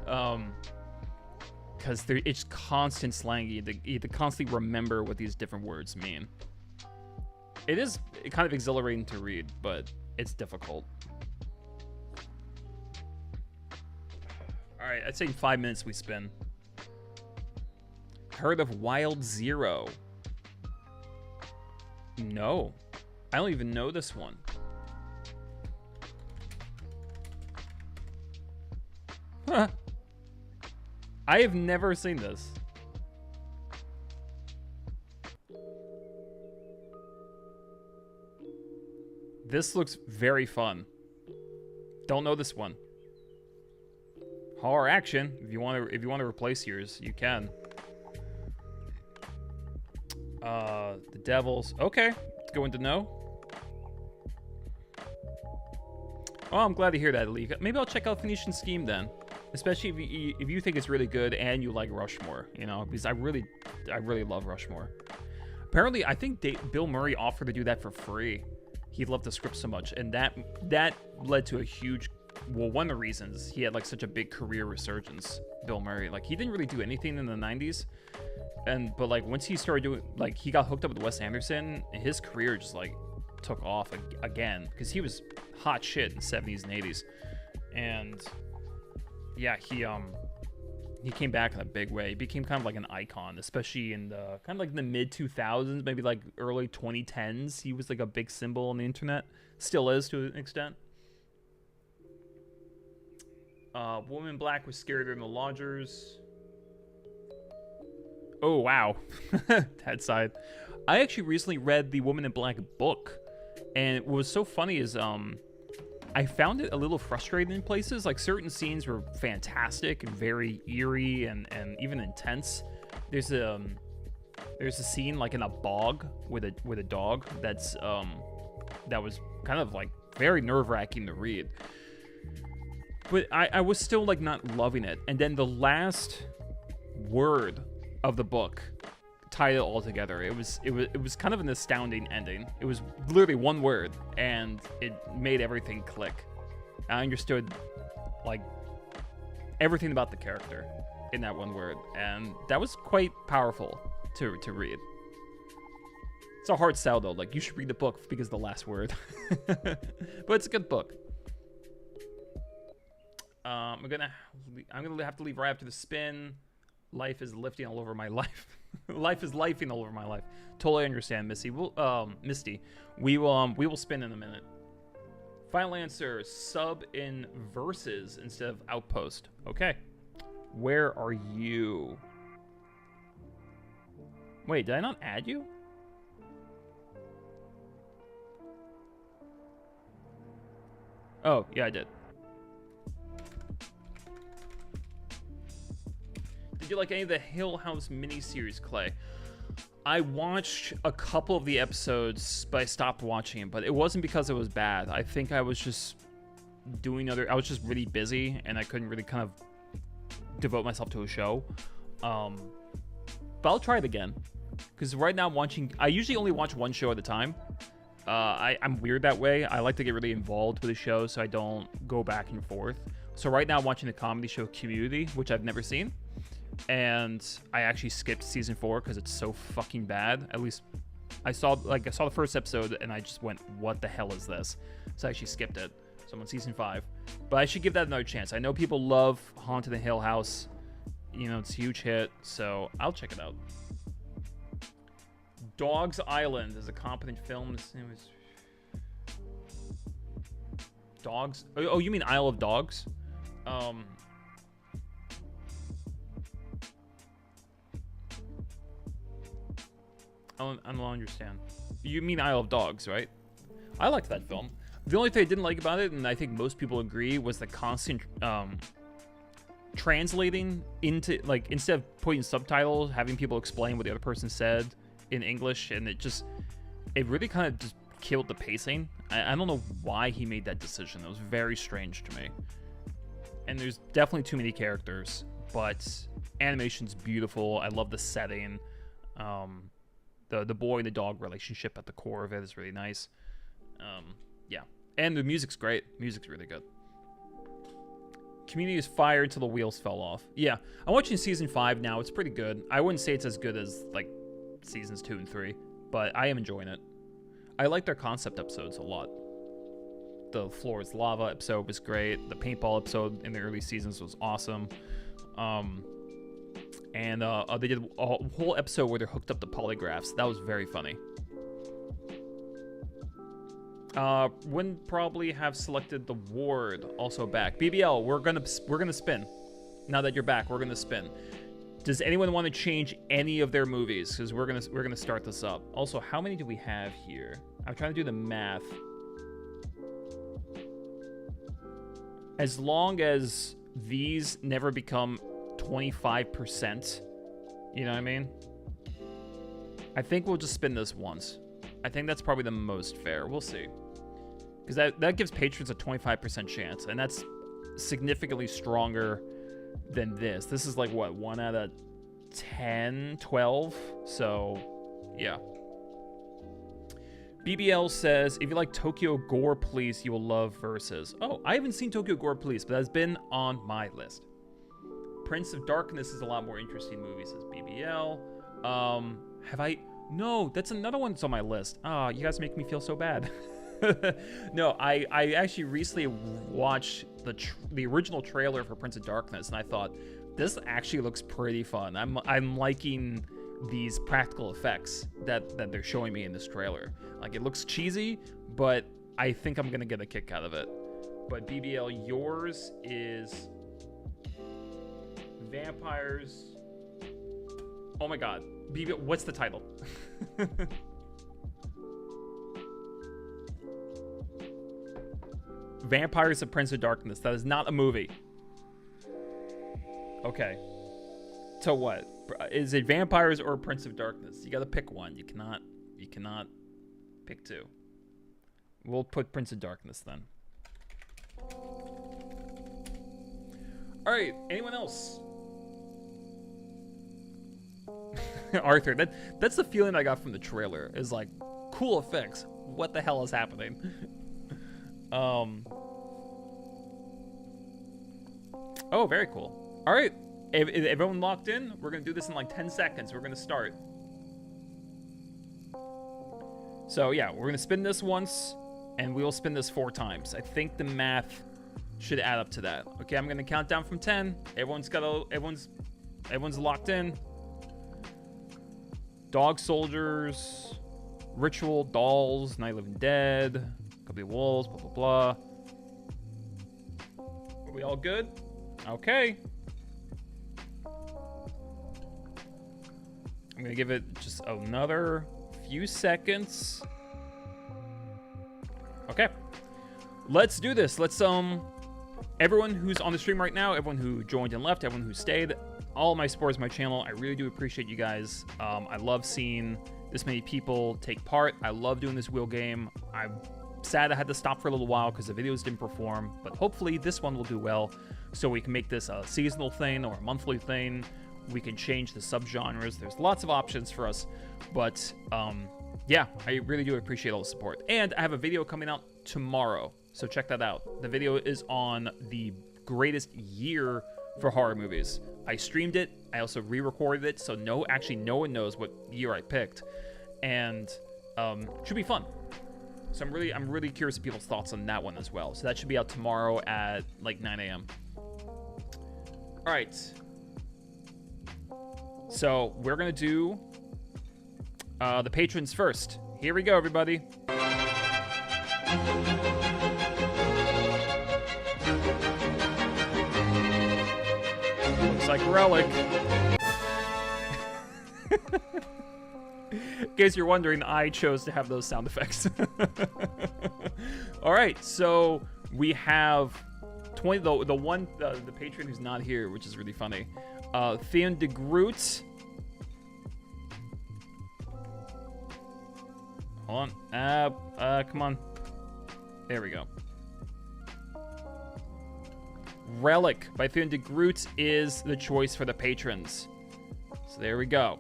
because it's constant slang. You have to constantly remember what these different words mean. It is kind of exhilarating to read, but it's difficult. All right, I'd say in 5 minutes we spin. Heard of Wild Zero? No, I don't even know this one. Huh. I have never seen this. This looks very fun. Don't know this one. Horror action. If you want to replace yours, you can. The Devils. Okay, it's going to know. Oh, I'm glad to hear that, Lee. Maybe I'll check out Phoenician Scheme then, especially if you think it's really good and you like Rushmore. You know, because I really love Rushmore. Apparently, I think Bill Murray offered to do that for free. He loved the script so much, and that led to a huge. Well, one of the reasons he had like such a big career resurgence. Bill Murray, like he didn't really do anything in the 90s, but like once he started doing, like he got hooked up with Wes Anderson, his career just like took off again because he was hot shit in the 70s and 80s, and yeah, he came back in a big way. He became kind of like an icon, especially in the kind of like in the mid 2000s, maybe like early 2010s. He was like a big symbol on the internet, still is to an extent. Woman in Black was scarier than the Lodgers. Oh wow, that side. I actually recently read the Woman in Black book, and what was so funny is I found it a little frustrating in places. Like certain scenes were fantastic and very eerie and even intense. There's a scene like in a bog with a dog that's that was kind of like very nerve-wracking to read. But I was still like not loving it. And then the last word of the book tied it all together. It was kind of an astounding ending. It was literally one word, and it made everything click. I understood like everything about the character in that one word, and that was quite powerful to read. It's a hard sell though. Like you should read the book because of the last word, but it's a good book. I'm gonna have to leave right after the spin. Life is lifting all over my life. Life is lifing all over my life. Totally understand, Misty. Misty. We will spin in a minute. Final answer: sub in verses instead of outpost. Okay. Where are you? Wait, did I not add you? Oh, yeah, I did. Did you like any of the Hill House miniseries, Clay? I watched a couple of the episodes, but I stopped watching it. But it wasn't because it was bad. I think I was just I was just really busy, and I couldn't really kind of devote myself to a show. But I'll try it again. Because right now I usually only watch one show at a time. I'm weird that way. I like to get really involved with a show so I don't go back and forth. So right now I'm watching the comedy show Community, which I've never seen. And I actually skipped season 4 because it's so fucking bad. At least I saw the first episode and I just went, what the hell is this? So I actually skipped it. So I'm on season 5. But I should give that another chance. I know people love Haunted in Hill House. You know, it's a huge hit. So I'll check it out. Dogs Island is a competent film. It was Dogs. Oh, you mean Isle of Dogs? I don't understand. You mean Isle of Dogs, right? I liked that film. The only thing I didn't like about it, and I think most people agree, was the constant translating into, like, instead of putting subtitles, having people explain what the other person said in English, and it really kind of just killed the pacing. I don't know why he made that decision. It was very strange to me. And there's definitely too many characters. but animation's beautiful. I love the setting. The boy and the dog relationship at the core of it is really nice. Yeah, and the music's great. Music's really good. Community is fire until the wheels fell off. Yeah, I'm watching season 5 now. It's pretty good. I wouldn't say it's as good as like seasons 2 and 3, but I am enjoying it. I like their concept episodes a lot. The Floor is Lava episode was great. The paintball episode in the early seasons was awesome. And they did a whole episode where they're hooked up to polygraphs. That was very funny. Wouldn't probably have selected the ward. Also back. BBL, we're gonna spin. Now that you're back, we're gonna spin. Does anyone want to change any of their movies? Because we're gonna start this up. Also, how many do we have here? I'm trying to do the math. As long as these never become 25%, you know what I mean? I think we'll just spin this once. I think that's probably the most fair. We'll see. Because that gives patrons a 25% chance, and that's significantly stronger than this. This is like, what, 1 out of 10, 12? So, yeah. BBL says, if you like Tokyo Gore Police, you will love Versus. Oh, I haven't seen Tokyo Gore Police, but that's been on my list. Prince of Darkness is a lot more interesting movie, says BBL. Have I... No, that's another one that's on my list. You guys make me feel so bad. No, I actually recently watched the original trailer for Prince of Darkness, and I thought, this actually looks pretty fun. I'm liking these practical effects that they're showing me in this trailer. Like, it looks cheesy, but I think I'm gonna get a kick out of it. But BBL, yours is Vampires. Oh my god. BBL, what's the title? Vampires of Prince of Darkness. That is not a movie. Okay. So what? Is it Vampires or Prince of Darkness? You gotta pick one. You cannot pick two. We'll put Prince of Darkness then. Alright, anyone else? Arthur, that's the feeling I got from the trailer. Is like, cool effects. What the hell is happening? Oh, very cool. Alright. If everyone locked in, we're going to do this in like 10 seconds. We're going to start. So, yeah, we're going to spin this once, and we will spin this 4 times. I think the math should add up to that. Okay, I'm going to count down from 10. Everyone's locked in. Dog Soldiers, Ritual, Dolls, Night of the Living Dead, Could Be Wolves, blah, blah, blah. Are we all good? Okay. I'm gonna give it just another few seconds. Okay. Let's do this. Let's, everyone who's on the stream right now, everyone who joined and left, everyone who stayed, all of my supporters, my channel, I really do appreciate you guys. I love seeing this many people take part. I love doing this wheel game. I'm sad I had to stop for a little while because the videos didn't perform, but hopefully this one will do well, so we can make this a seasonal thing or a monthly thing. We can change the subgenres. There's lots of options for us, but yeah, I really do appreciate all the support. And I have a video coming out tomorrow, so check that out. The video is on the greatest year for horror movies. I streamed it. I also re-recorded it, so no one knows what year I picked, and should be fun. So I'm really curious of people's thoughts on that one as well. So that should be out tomorrow at like 9 a.m. All right. So we're gonna do the patrons first. Here we go, everybody. Looks like Relic. In case you're wondering, I chose to have those sound effects. All right, so we have 20. The patron who's not here, which is really funny. Theon de Groot. Hold on. Come on. There we go. Relic by Theon DeGroot is the choice for the patrons. So there we go.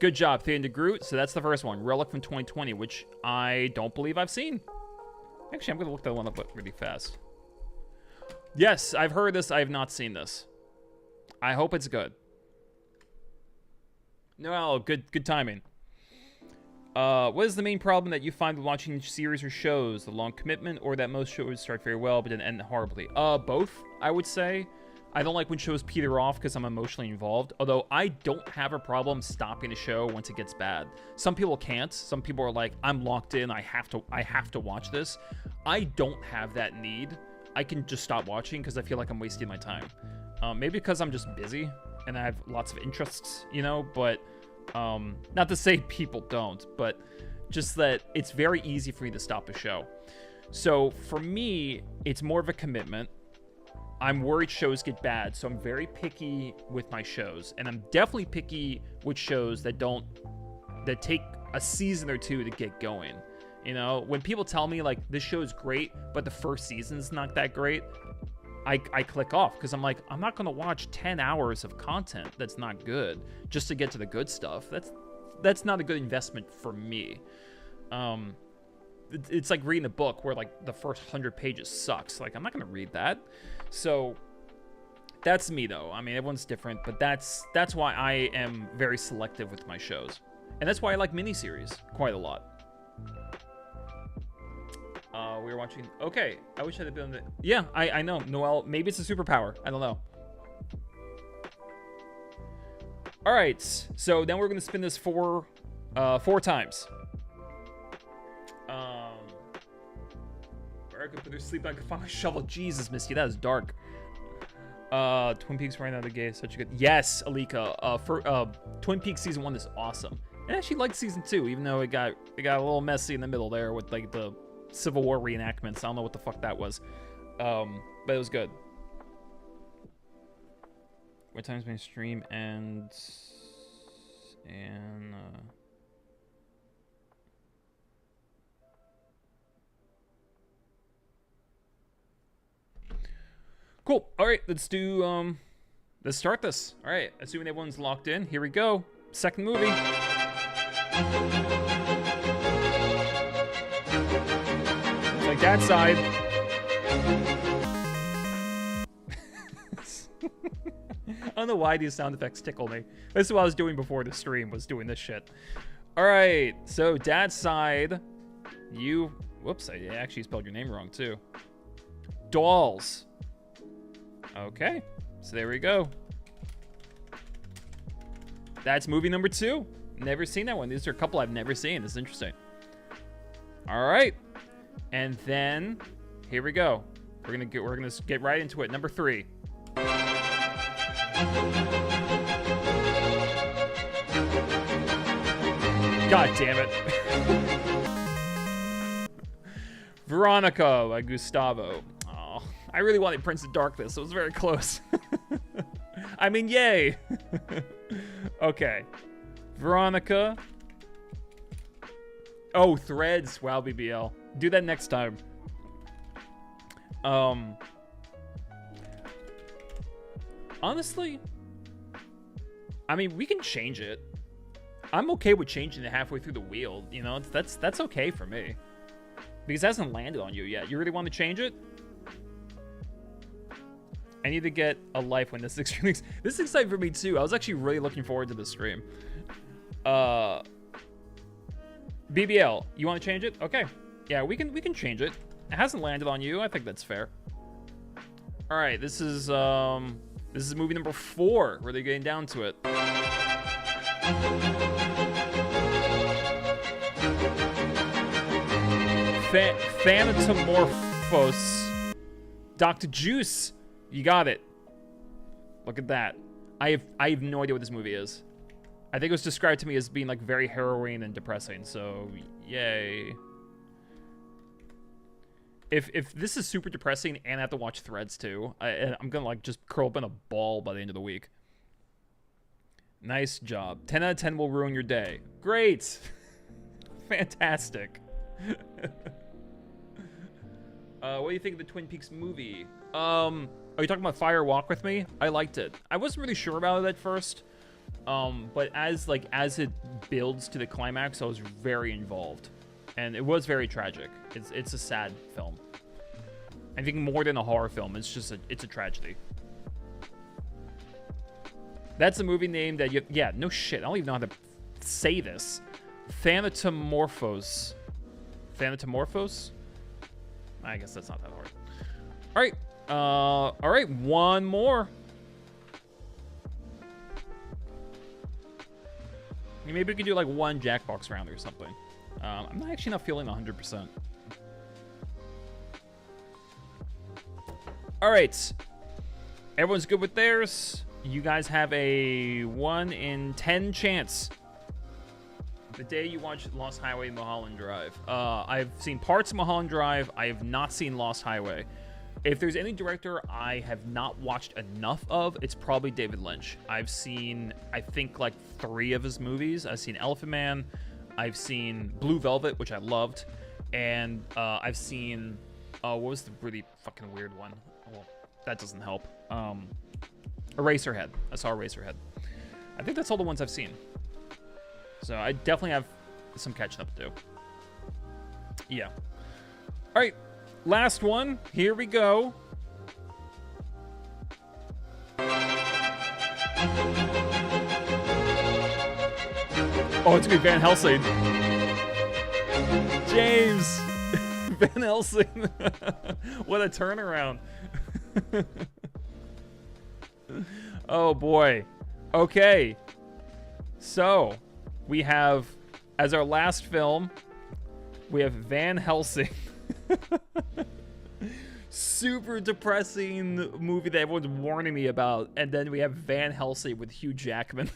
Good job, Theon DeGroot. So that's the first one, Relic from 2020, which I don't believe I've seen. Actually, I'm going to look that one up really fast. Yes, I've heard this. I have not seen this. I hope it's good. No, good timing. What is the main problem that you find with watching series or shows? The long commitment, or that most shows start very well but then end horribly? Both, I would say. I don't like when shows peter off because I'm emotionally involved. Although I don't have a problem stopping a show once it gets bad. Some people can't. Some people are like, I'm locked in. I have to watch this. I don't have that need. I can just stop watching because I feel like I'm wasting my time. Maybe because I'm just busy and I have lots of interests, you know. But not to say people don't, but just that it's very easy for me to stop a show. So for me, it's more of a commitment. I'm worried shows get bad, so I'm very picky with my shows. And I'm definitely picky with shows that take a season or two to get going. You know, when people tell me, like, this show is great, but the first season's not that great, I click off, because I'm like, I'm not going to watch 10 hours of content that's not good just to get to the good stuff. That's not a good investment for me. It's like reading a book where, like, the first 100 pages sucks. Like, I'm not going to read that. So that's me, though. I mean, everyone's different, but that's why I am very selective with my shows. And that's why I like miniseries quite a lot. We were watching... Okay, I wish I had been on the... Yeah, I know. Noel, maybe it's a superpower. I don't know. All right, so then we're going to spin this four times. Where I could put her sleep, I could find my shovel. Jesus, Misty, that is dark. Twin Peaks right now, the gay, such a good... Yes, Alika. Twin Peaks season 1 is awesome. And I actually liked season 2, even though it got a little messy in the middle there with, like, the Civil War reenactments. I don't know what the fuck that was. But it was good. What time's my stream and cool. All right, let's start this. All right, assuming everyone's locked in, here we go. Second movie. Like that side. I don't know why these sound effects tickle me. This is what I was doing before the stream, was doing this shit. All right, so dad's side, you... Whoops, I actually spelled your name wrong, too. Dolls. Okay, so there we go. That's movie number 2. Never seen that one. These are a couple I've never seen. This is interesting. All right, and then here we go. We're gonna get right into it. Number 3. God damn it. Veronica by Gustavo. Oh, I really wanted Prince of Darkness, so it was very close. I mean, yay. Okay. Veronica. Oh, Threads. Wow, BBL. Do that next time. Honestly, I mean, we can change it. I'm okay with changing it halfway through the wheel. You know, that's okay for me. Because it hasn't landed on you yet. You really want to change it? I need to get a life when this is extremely... This is exciting for me, too. I was actually really looking forward to this stream. BBL, you want to change it? Okay. Yeah, we can change it. It hasn't landed on you. I think that's fair. All right, this is movie number 4. Where they're getting down to it. Thanatomorphos. Dr. Juice. You got it. Look at that. I have no idea what this movie is. I think it was described to me as being like very harrowing and depressing, so yay. If this is super depressing and I have to watch Threads too, I'm gonna like just curl up in a ball by the end of the week. Nice job. 10 out of 10 will ruin your day. Great. Fantastic. What do you think of the Twin Peaks movie? Are you talking about Fire Walk with Me? I liked it. I wasn't really sure about it at first. But as it builds to the climax, I was very involved. And it was very tragic. It's a sad film. I think more than a horror film, it's a tragedy. That's a movie name that yeah, no shit. I don't even know how to say this. Thanatomorphos. Thanatomorphos? I guess that's not that hard. All right, one more. Maybe we could do like one Jackbox round or something. I'm actually not feeling 100%. All right. Everyone's good with theirs. You guys have a 1 in 10 chance. The day you watch Lost Highway Mulholland Drive. I've seen parts of Mulholland Drive. I have not seen Lost Highway. If there's any director I have not watched enough of, it's probably David Lynch. I've seen, I think, like 3 of his movies. I've seen Elephant Man. I've seen Blue Velvet, which I loved. And I've seen, what was the really fucking weird one? Well, that doesn't help. Eraserhead. I saw Eraserhead. I think that's all the ones I've seen. So I definitely have some catching up to do. Yeah. All right. Last one. Here we go. Oh, it's gonna be Van Helsing. James. Van Helsing. What a turnaround. Oh boy. Okay. So, we have, as our last film, we have Van Helsing. Super depressing movie that everyone's warning me about. And then we have Van Helsing with Hugh Jackman.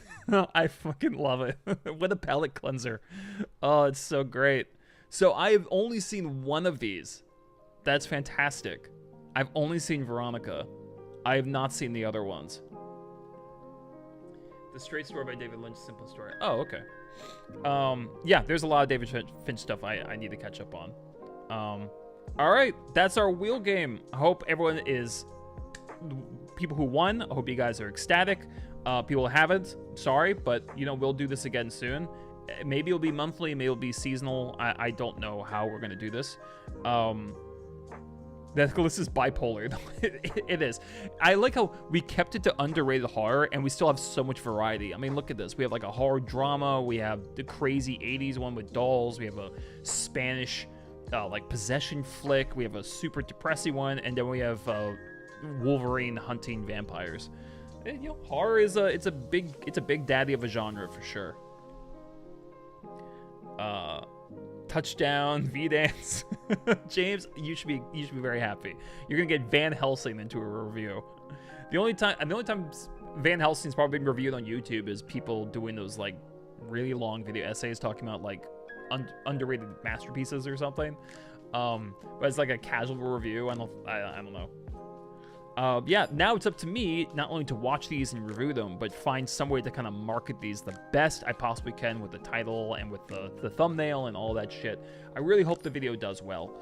I fucking love it. What a palate cleanser. Oh, it's so great. So I've only seen one of these. That's fantastic. I've only seen Veronica. I have not seen the other ones. The Straight Story by David Lynch, Simple Story. Oh, okay. Yeah, there's a lot of David Finch stuff I need to catch up on. All right, that's our wheel game. I hope everyone is, people who won, I hope you guys are ecstatic. People who haven't, sorry, but you know, we'll do this again soon. Maybe it'll be monthly, maybe it'll be seasonal. I don't know how we're gonna do this. This is bipolar. It is. I like how we kept it to underrated horror, and we still have so much variety. I mean, look at this. We have like a horror drama. We have the crazy 80s one with dolls. We have a Spanish like possession flick. We have a super depressing one, and then we have Wolverine hunting vampires. And, you know, horror is a big daddy of a genre for sure. Touchdown, V-Dance. James, you should be very happy. You're gonna get Van Helsing into a review. The only time Van Helsing's probably been reviewed on YouTube is people doing those like really long video essays talking about like underrated masterpieces or something. But it's like a casual review. I don't know. Yeah, now it's up to me not only to watch these and review them, but find some way to kind of market these the best I possibly can with the title and with the thumbnail and all that shit. I really hope the video does well.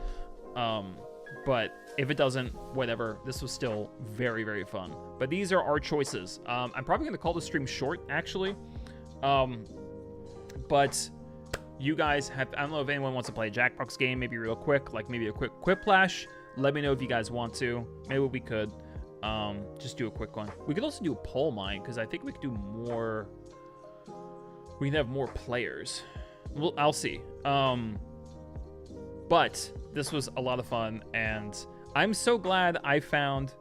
But if it doesn't, whatever. This was still very, very fun. But these are our choices. I'm probably going to call the stream short, actually. But you guys have, I don't know if anyone wants to play a Jackbox game, maybe real quick, like maybe a quick Quiplash. Let me know if you guys want to. Maybe we could just do a quick one. We could also do a poll mine, because I think we could do more. We can have more players. Well, I'll see. But this was a lot of fun, and I'm so glad I found.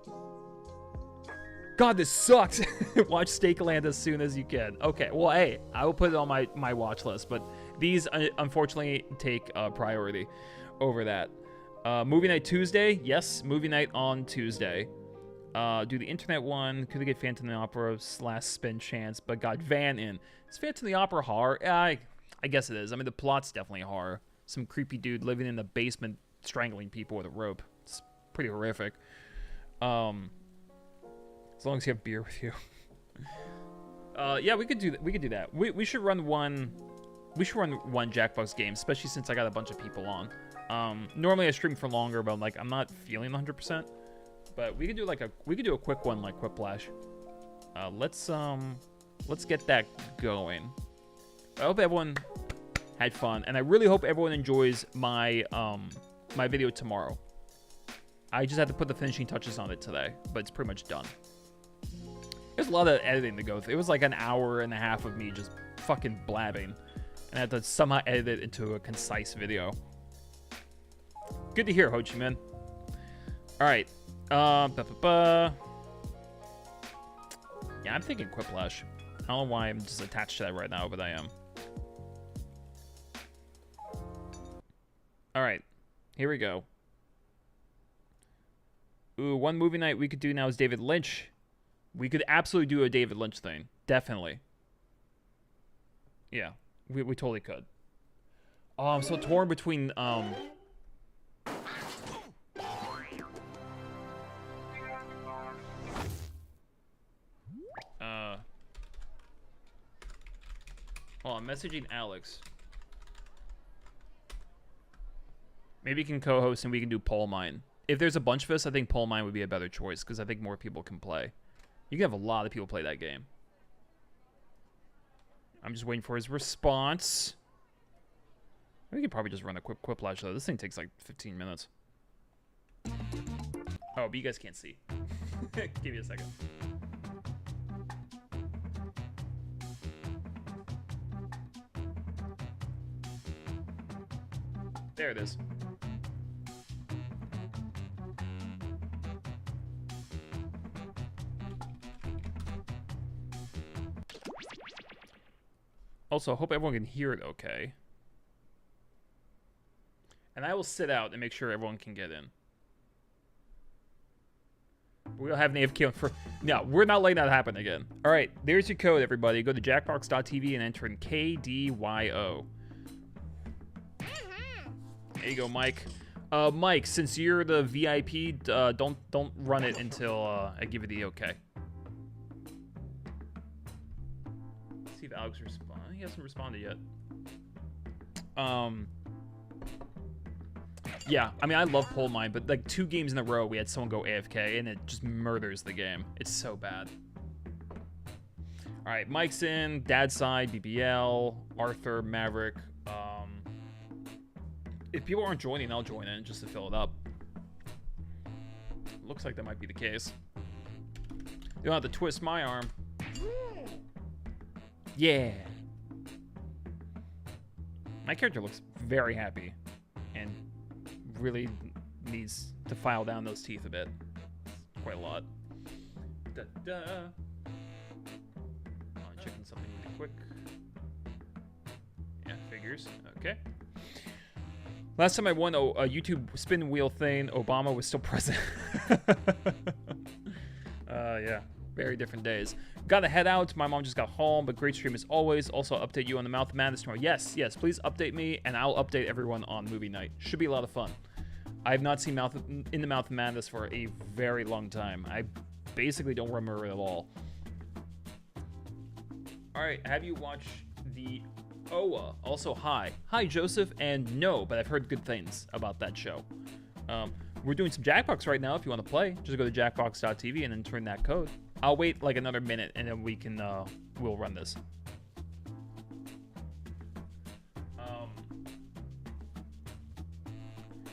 God, this sucks. Watch Stakeland as soon as you can. Okay, well, hey, I will put it on my watch list, but these unfortunately take priority over that. Movie night Tuesday. Yes, movie night on Tuesday. Do the internet one. Could get Phantom of the Opera last spin chance, but got Van in. Is Phantom of the Opera horror? I guess it is. I mean, the plot's definitely horror. Some creepy dude living in the basement strangling people with a rope. It's pretty horrific. As long as you have beer with you. Yeah, we could do that. We could do that. We should run one. We should run one Jackbox game, especially since I got a bunch of people on. Normally I stream for longer, but I'm not feeling 100%. But we could do a quick one like Quiplash. Let's get that going. I hope everyone had fun, and I really hope everyone enjoys my my video tomorrow. I just had to put the finishing touches on it today, but it's pretty much done. There's a lot of editing to go through. It was like an hour and a half of me just fucking blabbing, and I had to somehow edit it into a concise video. Good to hear, Ho Chi Minh. All right. Yeah, I'm thinking Quiplash. I don't know why I'm just attached to that right now, but I am. All right. Here we go. Ooh, one movie night we could do now is David Lynch. We could absolutely do a David Lynch thing. Definitely. Yeah, we totally could. Oh, I'm so torn between oh, I'm messaging Alex. Maybe you can co-host and we can do Poll Mine. If there's a bunch of us, I think Poll Mine would be a better choice because I think more people can play. You can have a lot of people play that game. I'm just waiting for his response. We could probably just run a quick Quiplash though. This thing takes like 15 minutes. Oh, but you guys can't see. Give me a second. There it is. Also, I hope everyone can hear it okay. And I will sit out and make sure everyone can get in. We'll have an AFK for... No, we're not letting that happen again. All right, there's your code, everybody. Go to jackbox.tv and enter in KDYO. There you go, Mike. Mike, since you're the VIP, don't run it until I give you the okay. Let's see if Alex responds. He hasn't responded yet. Yeah, I mean, I love Poll Mine, but like 2 games in a row, we had someone go AFK, and it just murders the game. It's so bad. All right, Mike's in, Dad's side, BBL, Arthur, Maverick. If people aren't joining, I'll join in just to fill it up. Looks like that might be the case. You don't have to twist my arm. Yeah. My character looks very happy and really needs to file down those teeth a bit. Quite a lot. Da da. Checking something really quick. Yeah, figures. Okay. Last time I won a YouTube spin wheel thing, Obama was still president. Yeah, very different days. Gotta head out. My mom just got home, but great stream as always. Also, I'll update you on the Mouth of Madness tomorrow. Yes, yes, please update me, and I'll update everyone on movie night. Should be a lot of fun. I have not seen In the Mouth of Madness for a very long time. I basically don't remember it at all. All right, have you watched the OA? Also, hi. Hi, Joseph, and no, but I've heard good things about that show. We're doing some Jackbox right now if you want to play. Just go to jackbox.tv and enter in that code. I'll wait like another minute, and then we can, we'll run this.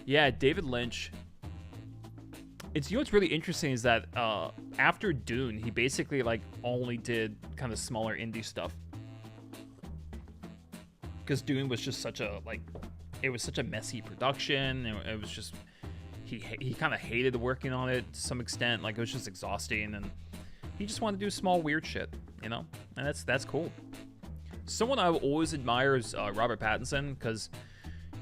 Yeah, David Lynch. It's, you know what's really interesting is that after Dune, he basically like only did kind of smaller indie stuff. Because Dune was just such a, like, it was such a messy production. It was just, he kind of hated working on it to some extent. Like, it was just exhausting, and he just wanted to do small weird shit, you know? And that's cool. Someone I always admire is Robert Pattinson, because,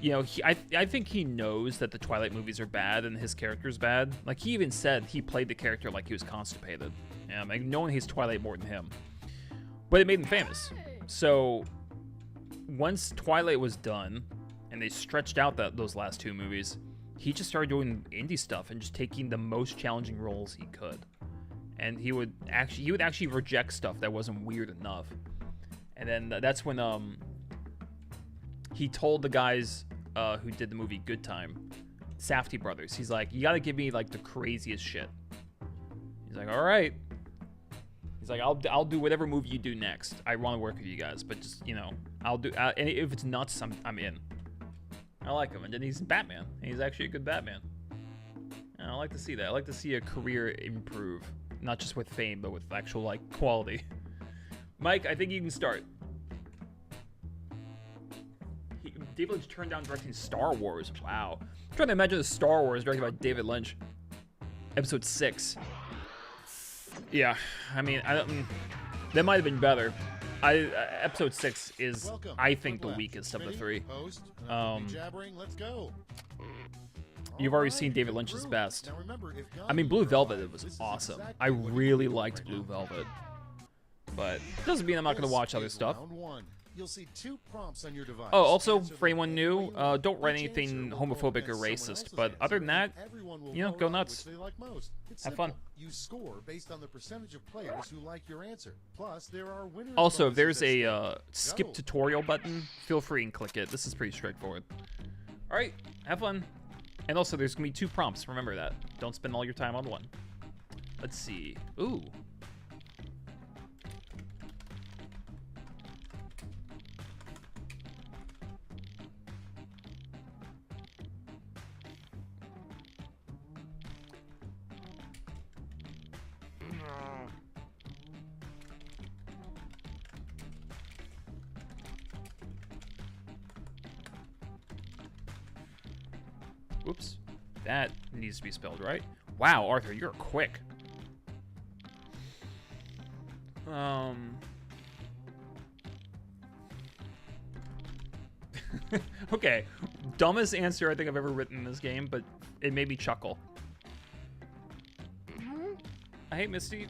you know, I think he knows that the Twilight movies are bad and his character's bad. Like, he even said he played the character like he was constipated. Like, no one hates Twilight more than him. But it made him famous. So once Twilight was done and they stretched out those last 2 movies, he just started doing indie stuff and just taking the most challenging roles he could. And he would actually reject stuff that wasn't weird enough. And then that's when he told the guys who did the movie Good Time, Safdie brothers. He's like, you gotta give me like the craziest shit. He's like, all right. He's like, I'll do whatever movie you do next. I want to work with you guys, but just, you know, I'll do. And if it's nuts, I'm in. I like him, and then he's Batman. And he's actually a good Batman. And I like to see that. I like to see a career improve, not just with fame, but with actual like quality. Mike, I think you can start. David Lynch turned down directing Star Wars. Wow. I'm trying to imagine a Star Wars directed by David Lynch. Episode 6. Yeah, I mean, that might have been better. Episode 6 is, I think, the weakest of the 3. Let's go. You've already seen David Lynch's best. I mean, Blue Velvet was awesome. I really liked Blue Velvet. But doesn't mean I'm not going to watch other stuff. You'll see 2 prompts on your device. Oh, also, for anyone new, don't write anything homophobic or racist. But other than that, you know, go nuts. Have fun. You score based on the percentage of players who like your answer. Plus, there are winners. Also, if there's a skip tutorial button, feel free and click it. This is pretty straightforward. All right, have fun. And also, there's going to be 2 prompts. Remember that. Don't spend all your time on one. Let's see. Ooh. Oops. That needs to be spelled right. Wow, Arthur, you're quick. Okay. Dumbest answer I think I've ever written in this game, but it made me chuckle. I hate Misty.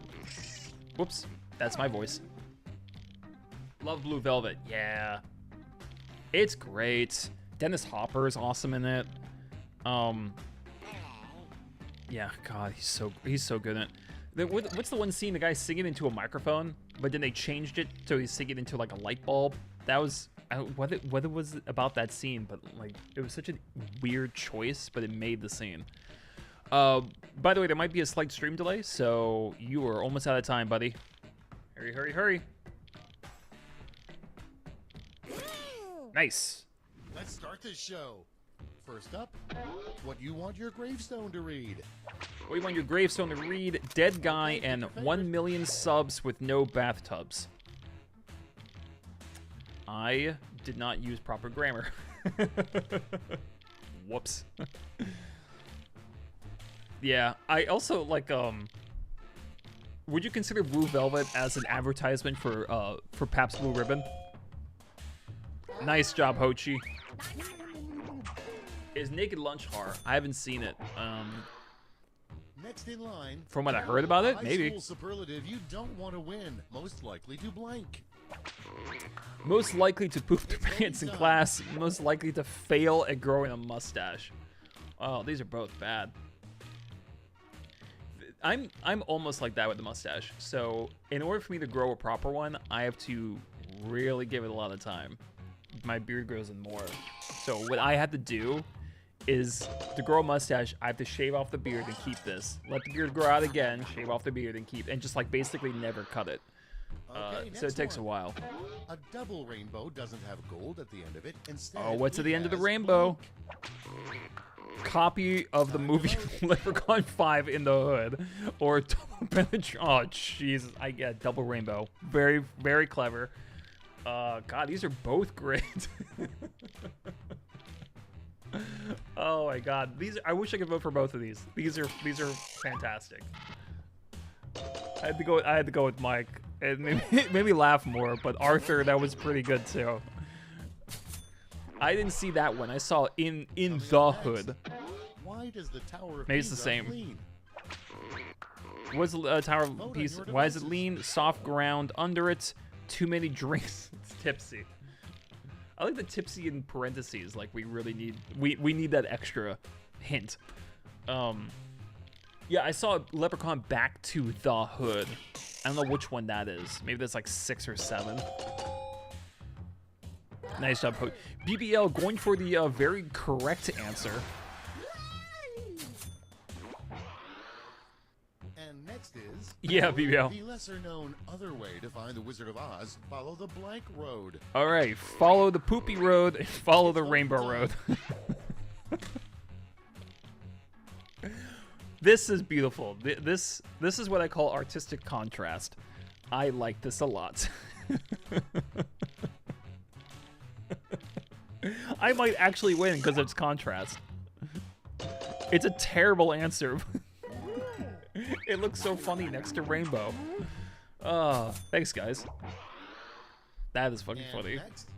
Whoops. That's my voice. Love Blue Velvet. Yeah. It's great. Dennis Hopper is awesome in it. Yeah, God, he's so good in it. What's the one scene the guy's singing into a microphone, but then they changed it so he's singing into like a light bulb? That was what it was about that scene, but like it was such a weird choice, but it made the scene. By the way, there might be a slight stream delay, so you are almost out of time, buddy. Hurry, hurry, hurry. Nice. Let's start this show. First up, what you want your gravestone to read. What do you want your gravestone to read? Dead guy and 1 million subs with no bathtubs. I did not use proper grammar. Whoops. Yeah, I also like would you consider Blue Velvet as an advertisement for Pabst Blue Ribbon? Nice job, Hochi. Is Naked Lunch horror? I haven't seen it. Next in line, from what I heard about it, maybe. High school superlative you don't want to win. Most likely to blank. Most likely to poop their pants in class. Most likely to fail at growing a mustache. Oh, these are both bad. I'm almost like that with the mustache. So in order for me to grow a proper one, I have to really give it a lot of time. My beard grows in more. So what I have to do is to grow a mustache, I have to shave off the beard and keep this. Let the beard grow out again, shave off the beard and keep, and just like basically never cut it. So it takes a while. A double rainbow doesn't have gold at the end of it. Instead, oh, what's at the end of the rainbow? Copy of the movie Leprechaun 5 in the hood, or double penetration. Oh Jesus, I get double rainbow. Very, very clever. God, these are both great. Oh my God, I wish I could vote for both of these. These are fantastic. I had to go with Mike. It made me laugh more, but Arthur, that was pretty good too. I didn't see that one. I saw in the hood. Why does the Tower of Maybe it's the same. What's the Tower of Pisa? Why is it lean? Soft ground under it. Too many drinks. It's tipsy. I like the tipsy in parentheses. Like we really need we need that extra hint. Yeah, I saw Leprechaun Back to the Hood. I don't know which one that is. Maybe that's like 6 or 7. Nice job, BBL going for the very correct answer. And next is Yeah, BBL. the lesser-known other way to find the Wizard of Oz. Follow the blank road. All right, follow the poopy road and follow the rainbow road. This is beautiful. This is what I call artistic contrast. I like this a lot. I might actually win because it's contrast. It's a terrible answer. It looks so funny next to rainbow. Thanks, guys. That is fucking And funny. next,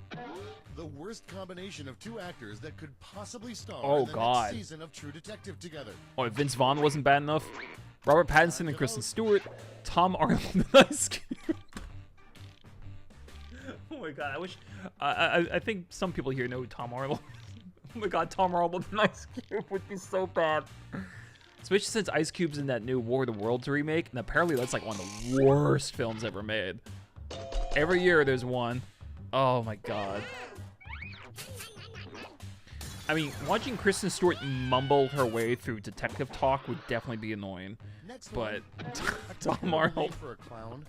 the worst combination of two actors that could possibly star Oh, in the God. next season of True Detective together. Oh, if Vince Vaughn wasn't bad enough. Robert Pattinson and Kristen Stewart. Tom Arnold and Ice Cube. Oh my god, I wish... I think some people here know Tom Arnold. Oh my god, Tom Arnold and Ice Cube would be so bad. Especially since Ice Cube's in that new War of the Worlds remake, and apparently that's like one of the worst films ever made. Every year there's one. Oh my god. I mean, watching Kristen Stewart mumble her way through detective talk would definitely be annoying. Next But one, Tom terrible Arnold, name for a clown.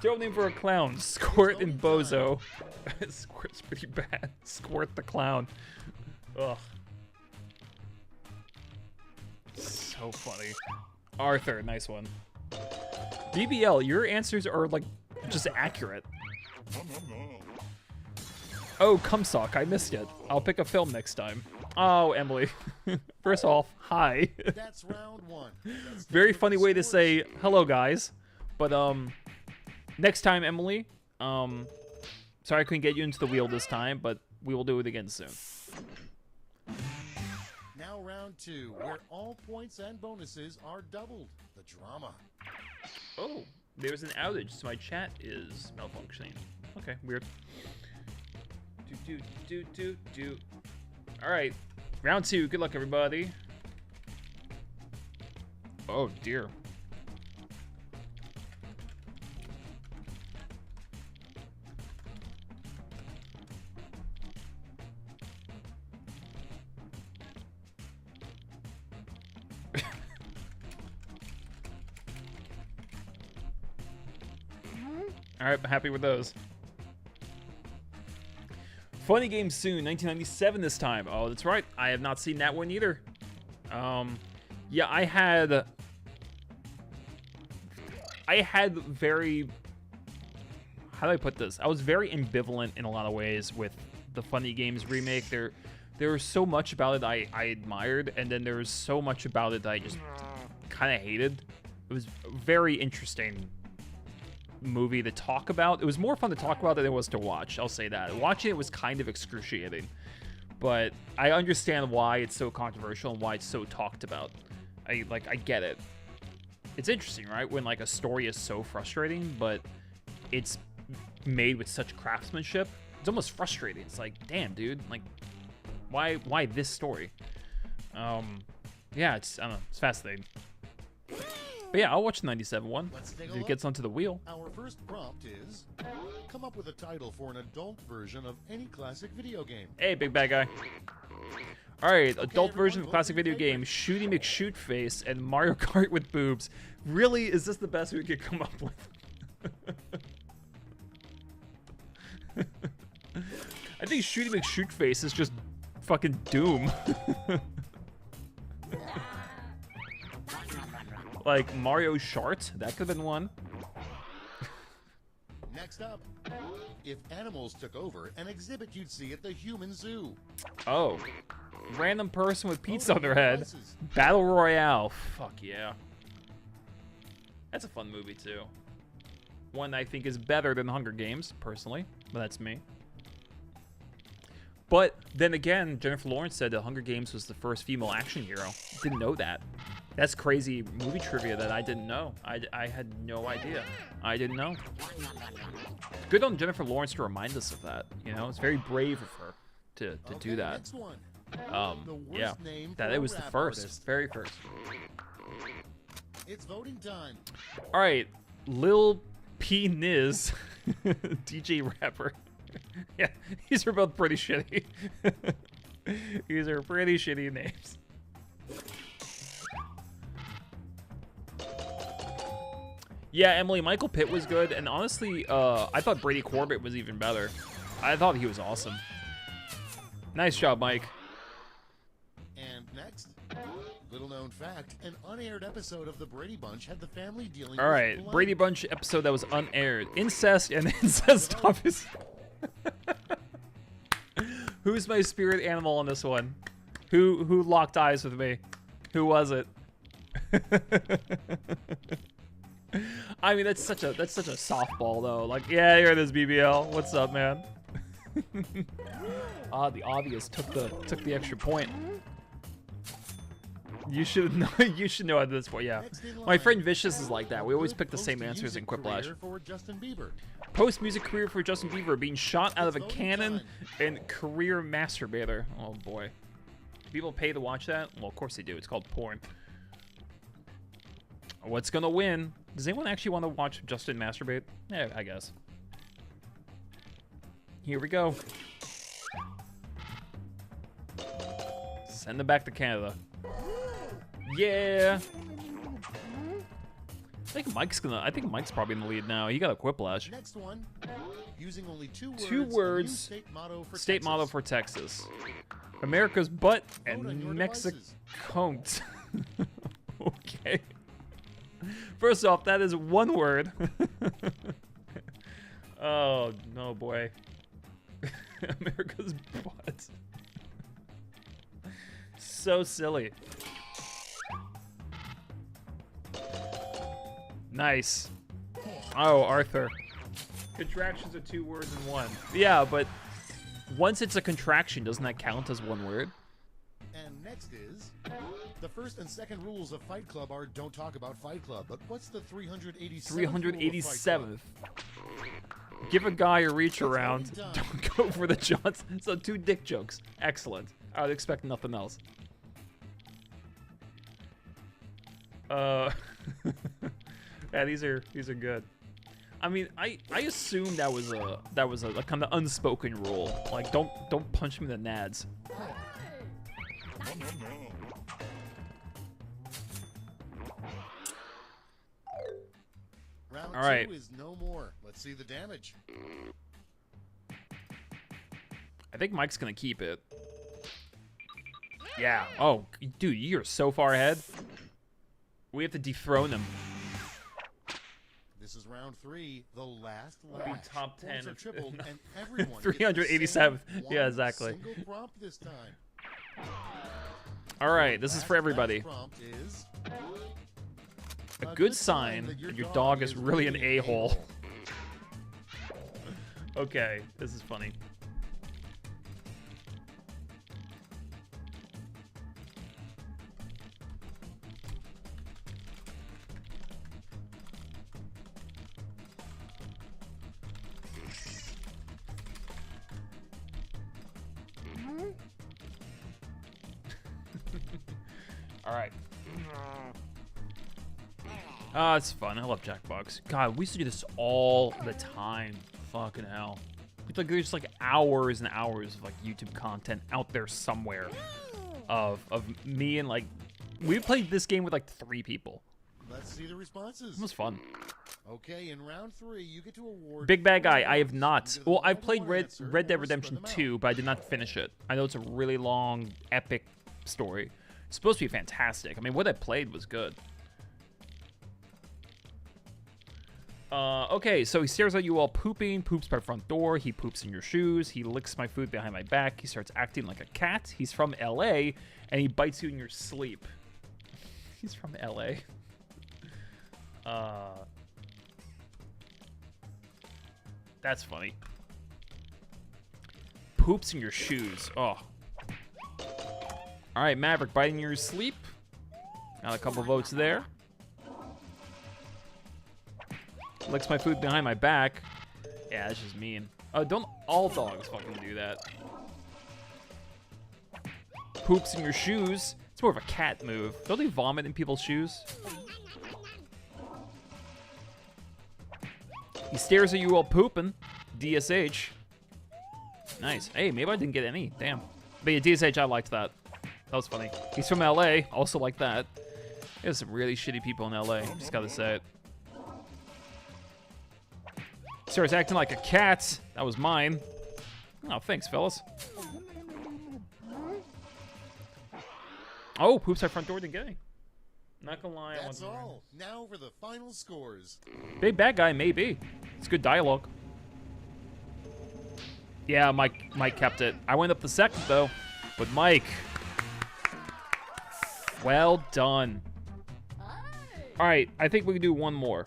throw name for a clown, Squirt and Bozo. Squirt's pretty bad. Squirt the clown. Ugh. So funny. Arthur, nice one. BBL, your answers are like just accurate. Oh, Cumsock, I missed it. I'll pick a film next time. Oh, Emily. First off, hi. That's round one. Let's take Very a look funny at way to scores. say hello, guys. But next time, Emily. Sorry I couldn't get you into the wheel this time, but we will do it again soon. Now round two, where all points and bonuses are doubled. The drama. Oh, there's an outage, so my chat is malfunctioning. Okay, weird. Do. All right, round two. Good luck, everybody. Oh dear. All right, happy with those. Funny Game Soon, 1997 this time. Oh, that's right. I have not seen that one either. Yeah, I had very... How do I put this? I was very ambivalent in a lot of ways with the Funny Games remake. There was so much about it I admired, and then there was so much about it that I just kind of hated. It was a very interesting movie to talk about. It was more fun to talk about than it was to watch. I'll say that. Watching it was kind of excruciating, but I understand why it's so controversial and why it's so talked about. I get it. It's interesting, right? When like a story is so frustrating, but it's made with such craftsmanship. It's almost frustrating. It's like, damn, dude, like, why this story? Yeah, I don't know. It's fascinating. But yeah, I'll watch the 97 one Let's take a if it look. gets onto the wheel. Our first prompt is, come up with a title for an adult version of any classic video game. Hey, big bad guy. All right, adult everyone, version of vote classic for your video game, Shooty McShootface and Mario Kart with boobs. Really, is this the best we could come up with? I think Shooty McShootface is just fucking Doom. Like Mario Shart, that could have been one. Next up, if animals took over an exhibit you'd see at the human zoo. Oh, random person with pizza on their head. Devices. Battle Royale. Fuck yeah. That's a fun movie too. One I think is better than Hunger Games, personally, but that's me. But then again, Jennifer Lawrence said that Hunger Games was the first female action hero. Didn't know that. That's crazy movie trivia that I didn't know. I had no idea. I didn't know. Good on Jennifer Lawrence to remind us of that. You know, it's very brave of her to Okay, do that. Next one. The worst Yeah, name that for it a was the rap first, artist. very first. It's voting time. All right, Lil P Niz, DJ rapper. Yeah, these are both pretty shitty. These are pretty shitty names. Yeah, Emily, Michael Pitt was good, and honestly, I thought Brady Corbett was even better. I thought he was awesome. Nice job, Mike. And next, little known fact, an unaired episode of The Brady Bunch had the family dealing All right, with blood. Brady Bunch episode that was unaired. Incest and incest obviously. Who's my spirit animal on this one? Who locked eyes with me? Who was it? I mean, that's such a softball though. Like, yeah, here it is, BBL. What's up, man? The obvious took the extra point. You should know. You should know at this point. Yeah, my friend Vicious is like that. We always pick the same answers in Quiplash. For Justin Bieber. Post music career for Justin Bieber: being shot out of a cannon and career masturbator. Oh boy, people pay to watch that? Well, of course they do. It's called porn. What's gonna win? Does anyone actually want to watch Justin masturbate? Yeah, I guess. Here we go. Send them back to Canada. Yeah. I think Mike's probably in the lead now. He got a Quiplash. Next one. Using only two words. State motto for State Texas. motto for Texas. America's butt Vote on your and devices. Mexico. Okay. First off, that is one word. Oh, no, boy. America's butt. So silly. Nice. Oh, Arthur. Contractions are 2 words in one. Yeah, but once it's a contraction, doesn't that count as one word? And next is, the first and second rules of Fight Club are don't talk about Fight Club. But what's the 387th? Give a guy a reach around. Don't go for the Johnson. So 2 dick jokes. Excellent. I would expect nothing else. Yeah, these are good. I mean, I assume that was a kind of unspoken rule. Like, don't punch me in the nads. Round All right. 2 is no more. Let's see the damage. I think Mike's gonna keep it. Yeah. Oh, dude, you're so far ahead. We have to dethrone him. This is round 3, the last Be lash. top 10 Points are if- tripled, no. and everyone 387th. gets the same Yeah, one exactly. Single prompt this time. All right, this is for Last everybody. prompt is A good sign that your dog is really an a-hole. Okay, this is funny. All right. Ah, it's fun. I love Jackbox. God, we used to do this all the time. Fucking hell. It's like there's like hours and hours of like YouTube content out there somewhere of me and like we played this game with like 3 people. Let's see the responses. It was fun. Okay, in round 3, you get to award. Big Bad 4 Guy, I have votes. not. Either the Well, I've number played one Red answer Dead or Redemption spread them 2, out. but I did not finish it. I know it's a really long, epic story. It's supposed to be fantastic. I mean, what I played was good. Okay, so he stares at you while pooping, poops by front door, he poops in your shoes, he licks my food behind my back, he starts acting like a cat, he's from LA, and he bites you in your sleep. He's from LA. That's funny. Poops in your shoes. Oh. Alright, Maverick, biting in your sleep. Got a couple votes there. Licks my food behind my back. Yeah, that's just mean. Oh, don't all dogs fucking do that. Poops in your shoes. It's more of a cat move. Don't they vomit in people's shoes? He stares at you while pooping. DSH. Nice. Hey, maybe I didn't get any. Damn. But yeah, DSH, I liked that. That was funny. He's from LA, also like that. There's some really shitty people in LA, just gotta say it. Starts acting like a cat. That was mine. Oh, thanks, fellas. Oh, poops our front door didn't get any. Not gonna lie. That's all. Now for the final scores. Big bad guy, maybe. It's good dialogue. Yeah, Mike kept it. I went up the second, though, with Mike. Well done. All right, I think we can do one more.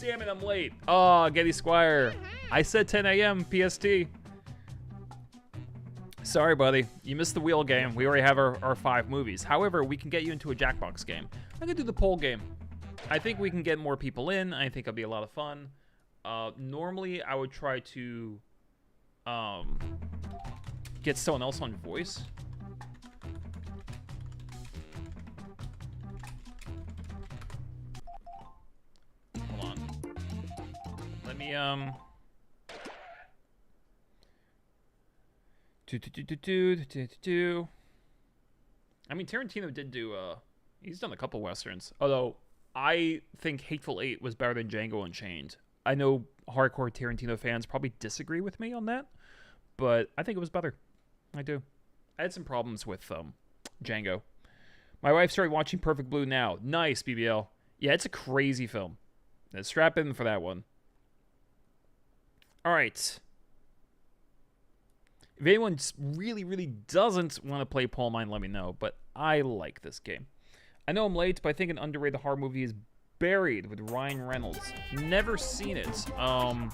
Damn it, I'm late. Oh, Getty Squire. I said 10 a.m. PST. Sorry, buddy. You missed the wheel game. We already have our 5 movies. However, we can get you into a Jackbox game. I'm going to do the poll game. I think we can get more people in. I think it'll be a lot of fun. Normally, I would try to get someone else on voice. Hold on. Let me, I mean, Tarantino did do, he's done a couple Westerns. Although, I think Hateful Eight was better than Django Unchained. I know hardcore Tarantino fans probably disagree with me on that, but I think it was better. I do. I had some problems with Django. My wife started watching Perfect Blue now. Nice, BBL. Yeah, it's a crazy film. Let's strap in for that one. All right. If anyone really, really doesn't want to play Poll Mine, let me know. But I like this game. I know I'm late, but I think an underrated horror movie is Buried with Ryan Reynolds. Never seen it. I'm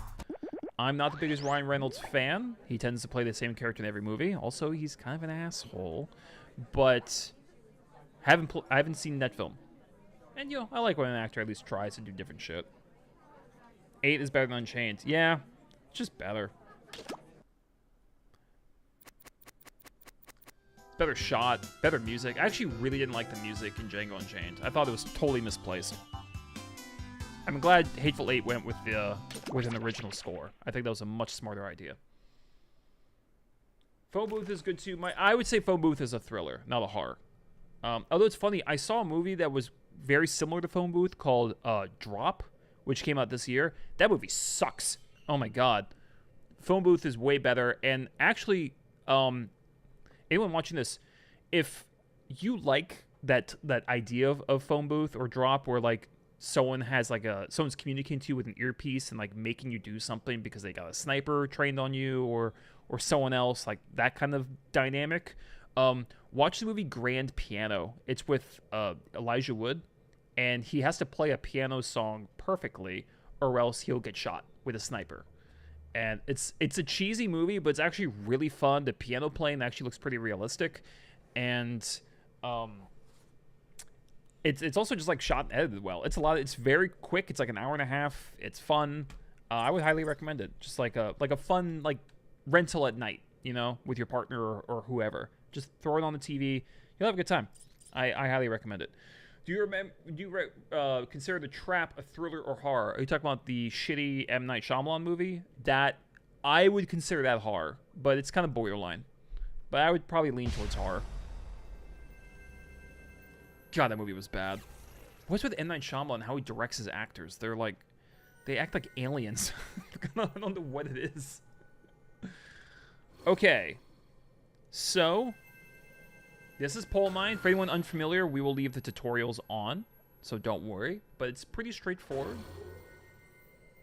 not the biggest Ryan Reynolds fan. He tends to play the same character in every movie. Also, he's kind of an asshole. But I haven't seen that film. And, you know, I like when an actor at least tries to do different shit. 8 is better than Unchained. Yeah, it's just better. Better shot, better music. I actually really didn't like the music in Django Unchained. I thought it was totally misplaced. I'm glad Hateful Eight went with an original score. I think that was a much smarter idea. Phone Booth is good too. I would say Phone Booth is a thriller, not a horror. Although it's funny, I saw a movie that was very similar to Phone Booth called Drop, which came out this year. That movie sucks. Oh my god. Phone Booth is way better. And actually, anyone watching this, if you like that idea of Phone Booth or Drop, where like someone's communicating to you with an earpiece and like making you do something because they got a sniper trained on you or someone else, like that kind of dynamic, watch the movie Grand Piano. It's with Elijah Wood, and he has to play a piano song perfectly or else he'll get shot with a sniper. And it's a cheesy movie, but it's actually really fun. The piano playing actually looks pretty realistic, and it's also just like shot and edited well. It's very quick. It's like an hour and a half. It's fun. I would highly recommend it. Just like a fun like rental at night, you know, with your partner or whoever. Just throw it on the TV. You'll have a good time. I highly recommend it. Do you consider The Trap a thriller or horror? Are you talking about the shitty M. Night Shyamalan movie? That I would consider that horror, but it's kind of borderline. But I would probably lean towards horror. God, that movie was bad. What's with M. Night Shyamalan and how he directs his actors? They act like aliens. I don't know what it is. Okay. So, this is Poll Mine. For anyone unfamiliar, we will leave the tutorials on, so don't worry. But it's pretty straightforward.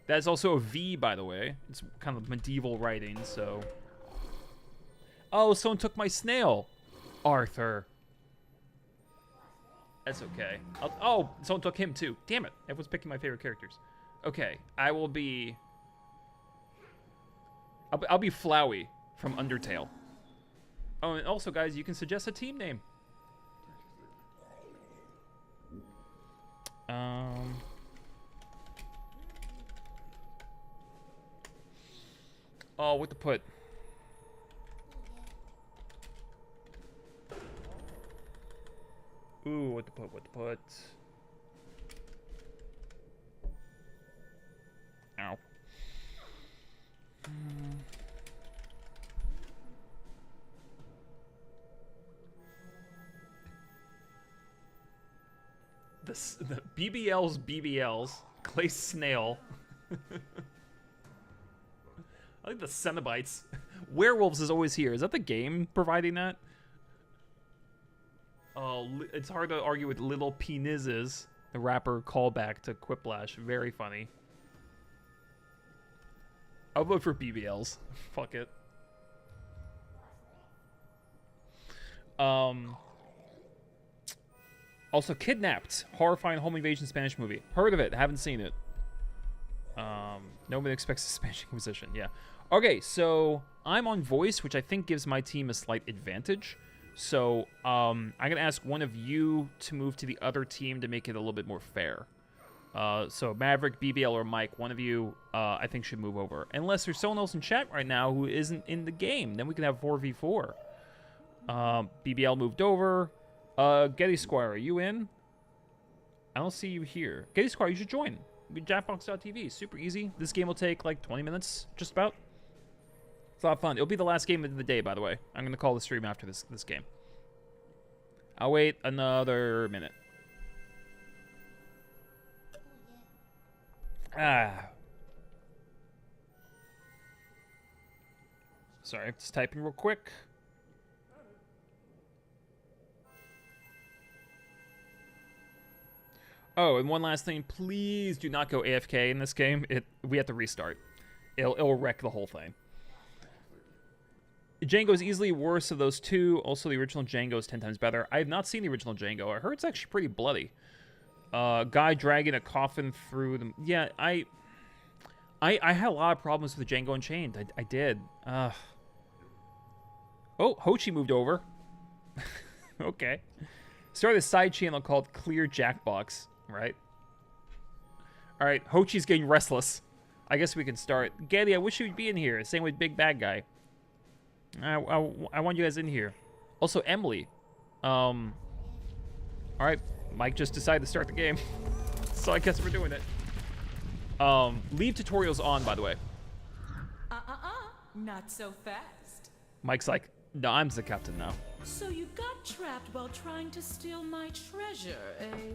That is also a V, by the way. It's kind of medieval writing, so... Oh, someone took my snail. Arthur. That's okay. Oh, someone took him too. Damn it. Everyone's picking my favorite characters. Okay, I will be... I'll be Flowey from Undertale. Oh, and also, guys, you can suggest a team name. Oh, what to put? Ooh, what to put? Ow. The BBLs, Clay Snail. I like the Cenobites. Werewolves is always here. Is that the game providing that? Oh, it's hard to argue with Little Penises, the rapper callback to Quiplash. Very funny. I'll vote for BBLs. Fuck it. Also, Kidnapped. Horrifying home invasion Spanish movie. Heard of it. Haven't seen it. Nobody expects a Spanish Inquisition. Yeah. Okay, so I'm on voice, which I think gives my team a slight advantage. So I'm going to ask one of you to move to the other team to make it a little bit more fair. So Maverick, BBL, or Mike, one of you I think should move over. Unless there's someone else in chat right now who isn't in the game. Then we can have 4v4. BBL moved over. Getty Squire, are you in? I don't see you here. Getty Squire, you should join. Jackbox.tv. Super easy. This game will take like 20 minutes, just about. It's a lot of fun. It'll be the last game of the day, by the way. I'm going to call the stream after this game. I'll wait another minute. Sorry, just typing real quick. Oh, and one last thing. Please do not go AFK in this game. We have to restart. It'll wreck the whole thing. Django is easily worse of those two. Also, the original Django is 10 times better. I have not seen the original Django. I heard it's actually pretty bloody. Guy dragging a coffin through the... Yeah, I had a lot of problems with Django Unchained. I did. Oh, Hochi moved over. Okay. Started a side channel called Clear Jackbox, right? All right, Hochi's getting restless. I guess we can start. Getty, I wish you'd be in here. Same with Big Bad Guy. I want you guys in here. Also, Emily. All right, Mike just decided to start the game. So I guess we're doing it. Leave tutorials on, by the way. Not so fast. Mike's like, no, I'm the captain now. So you got trapped while trying to steal my treasure, eh?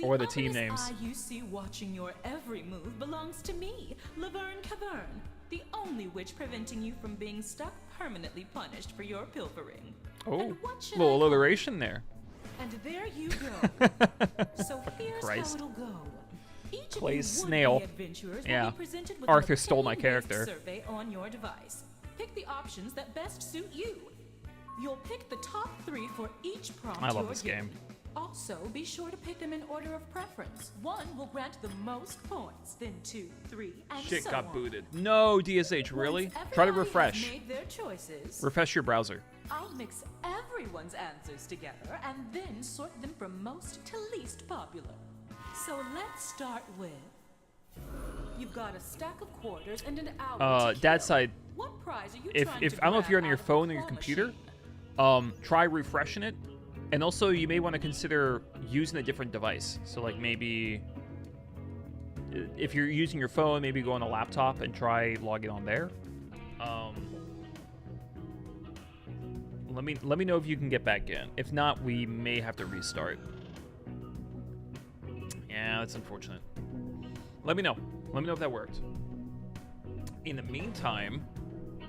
Or the team names. The eye you see watching your every move belongs to me, Laverne Cavern, the only witch preventing you from being stuck permanently punished for your pilfering. Oh, little alliteration there. And there you go. So here's how it'll go. Each Clay of you Snail. would-be adventurers will be presented with Arthur a stole my pull-based character. survey on your device. Pick the options that best suit you. You'll pick the top 3 for each prompt. I love this game. Also, be sure to pick them in order of preference. 1 will grant the most points, then 2, 3, and Shit so got on. booted. No, DSH, really? Once Try to everybody refresh. has made their choices, Refresh your browser. I'll mix everyone's answers together and then sort them from most to least popular. So let's start with... You've got a stack of quarters and an hour to Dad's kill. I What prize are you don't know if you're on your phone or your computer, try refreshing it. And also, you may want to consider using a different device. So, like, maybe if you're using your phone, maybe go on a laptop and try logging on there. Let me know if you can get back in. If not, we may have to restart. Yeah, that's unfortunate. Let me know. Let me know if that worked. In the meantime,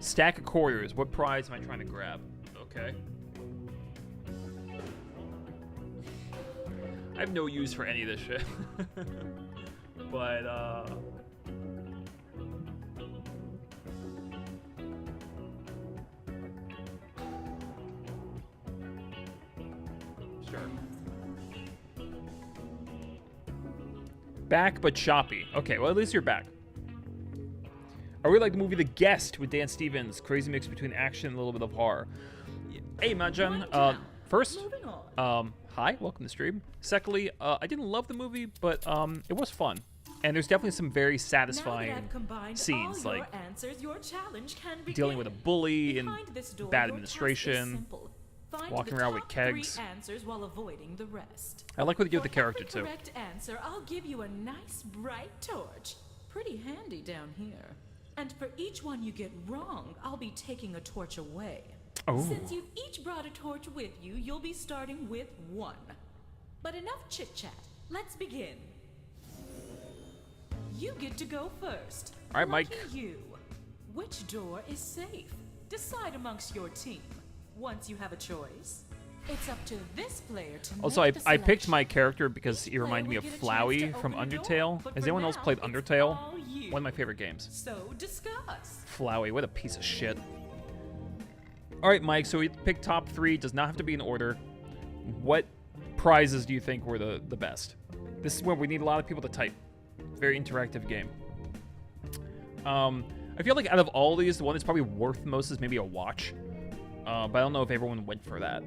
stack of quarters. What prize am I trying to grab? Okay. I have no use for any of this shit. But, sure. Back but choppy. Okay, well, at least you're back. I really like the movie The Guest with Dan Stevens. Crazy mix between action and a little bit of horror. Hey, Majan. First, Moving on. Hi, welcome to the stream. Secondly, I didn't love the movie, but it was fun. And there's definitely some very satisfying scenes, like dealing with a bully and bad administration, walking around with kegs. While avoiding the rest. I like what they do with the character, For every too. correct answer, I'll give you a nice bright torch. Pretty handy down here. And for each one you get wrong, I'll be taking a torch away. Oh. Since you've each brought a torch with you, you'll be starting with 1. But enough chit-chat. Let's begin. You get to go first. All right, Mike. Lucky you. Which door is safe? Decide amongst your team. Once you have a choice, it's up to this player to Also, make the I picked selection. my character because he Each reminded me player of will get a chance Flowey to from open the door, Undertale. but Has for anyone else now, played it's Undertale? all you. One of my favorite games. So discuss. Flowey, what a piece of shit. All right, Mike, so we picked top 3. Does not have to be in order. What prizes do you think were the best? This is where we need a lot of people to type. Very interactive game. I feel like out of all these, the one that's probably worth most is maybe a watch. But I don't know if everyone went for that.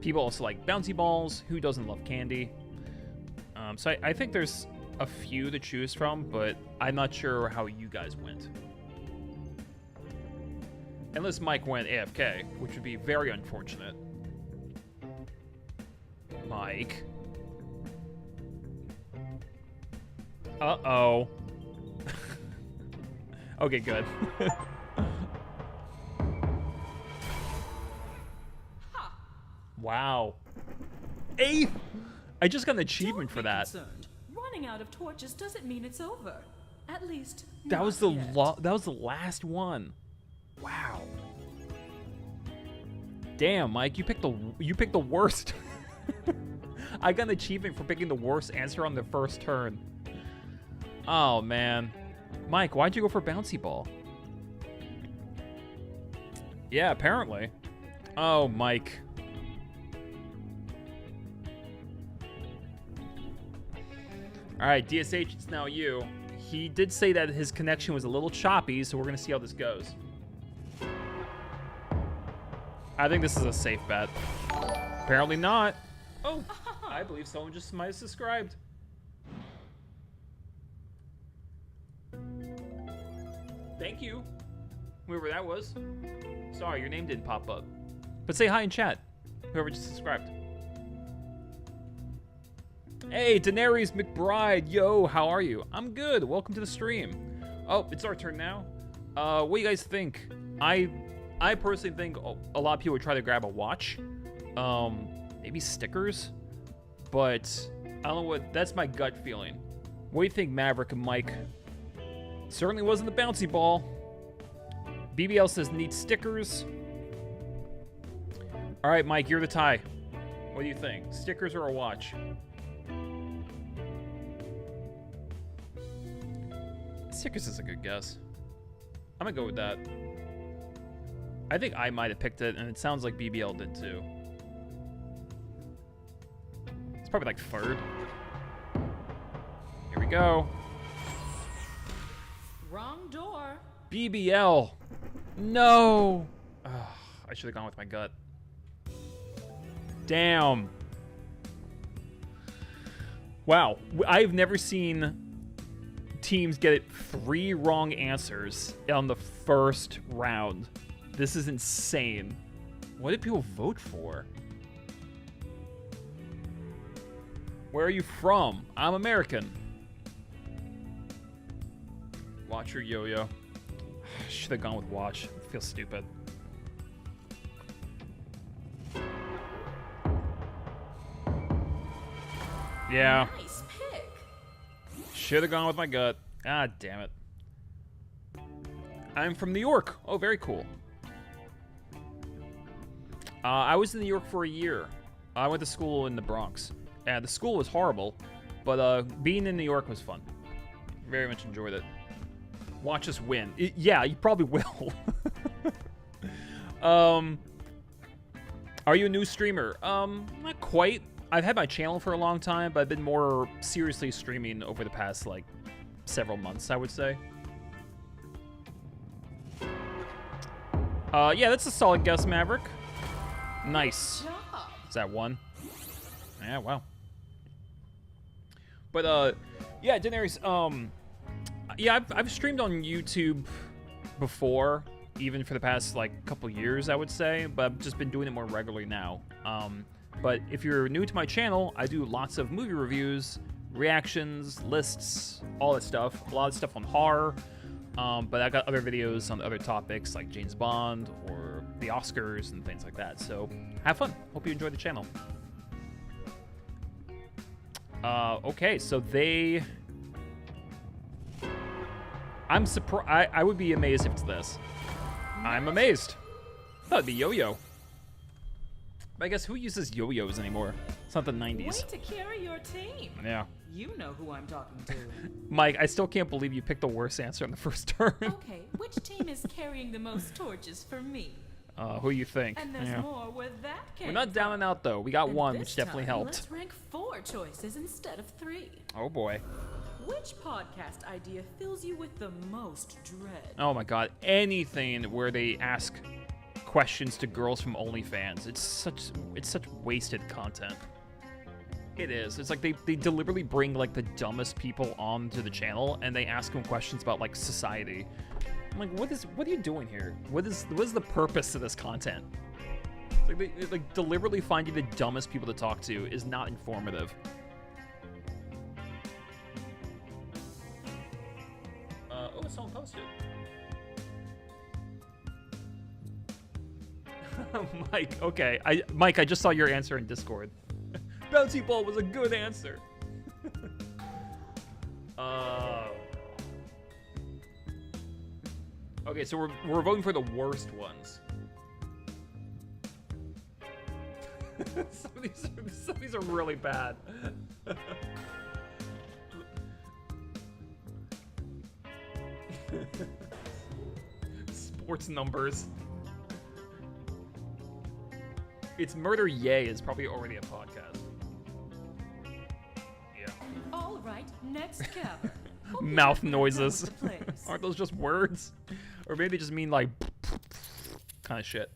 People also like bouncy balls. Who doesn't love candy? So I think there's a few to choose from, but I'm not sure how you guys went. Unless Mike went AFK, which would be very unfortunate. Mike. Uh-oh. Okay, good. Wow. 8th! I just got an achievement Don't for be that. concerned. Running out of torches doesn't mean it's over. At least That was not the yet. that was the last one. Wow. Damn, Mike, you picked the worst. I got an achievement for picking the worst answer on the first turn. Oh man. Mike, why'd you go for bouncy ball? Yeah, apparently. Oh, Mike. All right, DSH, it's now you. He did say that his connection was a little choppy, so we're going to see how this goes. I think this is a safe bet. Apparently not. Oh, I believe someone just might have subscribed. Thank you, whoever that was. Sorry, your name didn't pop up. But say hi in chat, whoever just subscribed. Hey, Daenerys McBride, yo, how are you? I'm good, welcome to the stream. Oh, it's our turn now. What do you guys think? I personally think a lot of people would try to grab a watch. Maybe stickers? But I don't know what, that's my gut feeling. What do you think, Maverick and Mike? Certainly wasn't the bouncy ball. BBL says need stickers. All right, Mike, you're the tie. What do you think? Stickers or a watch? Stickers is a good guess. I'm gonna go with that. I think I might have picked it, and it sounds like BBL did too. It's probably like third. Here we go. Wrong door. BBL. No. Ugh, I should have gone with my gut. Damn. Wow. I've never seen teams get it 3 wrong answers on the first round. This is insane. What did people vote for? Where are you from? I'm American. Watch or yo-yo? Should have gone with watch. I feel stupid. Yeah. Nice pick. Should have gone with my gut. Ah, damn it. I'm from New York. Oh, very cool. I was in New York for a year. I went to school in the Bronx. And the school was horrible, but being in New York was fun. Very much enjoyed it. Watch us win. Yeah, you probably will. Are you a new streamer? Not quite. I've had my channel for a long time, but I've been more seriously streaming over the past, like, several months, I would say. Yeah, that's a solid guess, Maverick. Nice. Job. Is that 1? Yeah, wow. But, yeah, Daenerys, yeah, I've streamed on YouTube before, even for the past, like, couple years, I would say, but I've just been doing it more regularly now. But if you're new to my channel, I do lots of movie reviews, reactions, lists, all that stuff. A lot of stuff on horror, but I got other videos on other topics like James Bond or the Oscars and things like that. So have fun. Hope you enjoy the channel. Okay, so they... I'm surprised. I would be amazed if it's this. I'm amazed. That'd be Yo-Yo. But I guess who uses yo-yos anymore? It's not the 90s. Way to carry your team. Yeah. You know who I'm talking to. Mike, I still can't believe you picked the worst answer on the first turn. Okay, which team is carrying the most torches for me? Who you think? And there's Yeah. more where that came We're not down and out, though. We got And one, this which definitely time, helped. Let's rank 4 choices instead of 3. Oh, boy. Which podcast idea fills you with the most dread? Oh, my God. Anything where they ask questions to girls from OnlyFans. It's such wasted content. It is. It's like they deliberately bring, like, the dumbest people onto the channel, and they ask them questions about, like, society. I'm like, what are you doing here? What is the purpose of this content? It's like they like deliberately finding the dumbest people to talk to is not informative. Oh, someone posted. Mike, okay. Mike, I just saw your answer in Discord. Bouncy ball was a good answer. Okay, so we're voting for the worst ones. some of these are really bad. Sports numbers. It's Murder Yay is probably already a podcast. Yeah. All right, next cavern. Hope you Mouth have fun noises. with the place. Aren't those just words? Or maybe they just mean like kind of shit.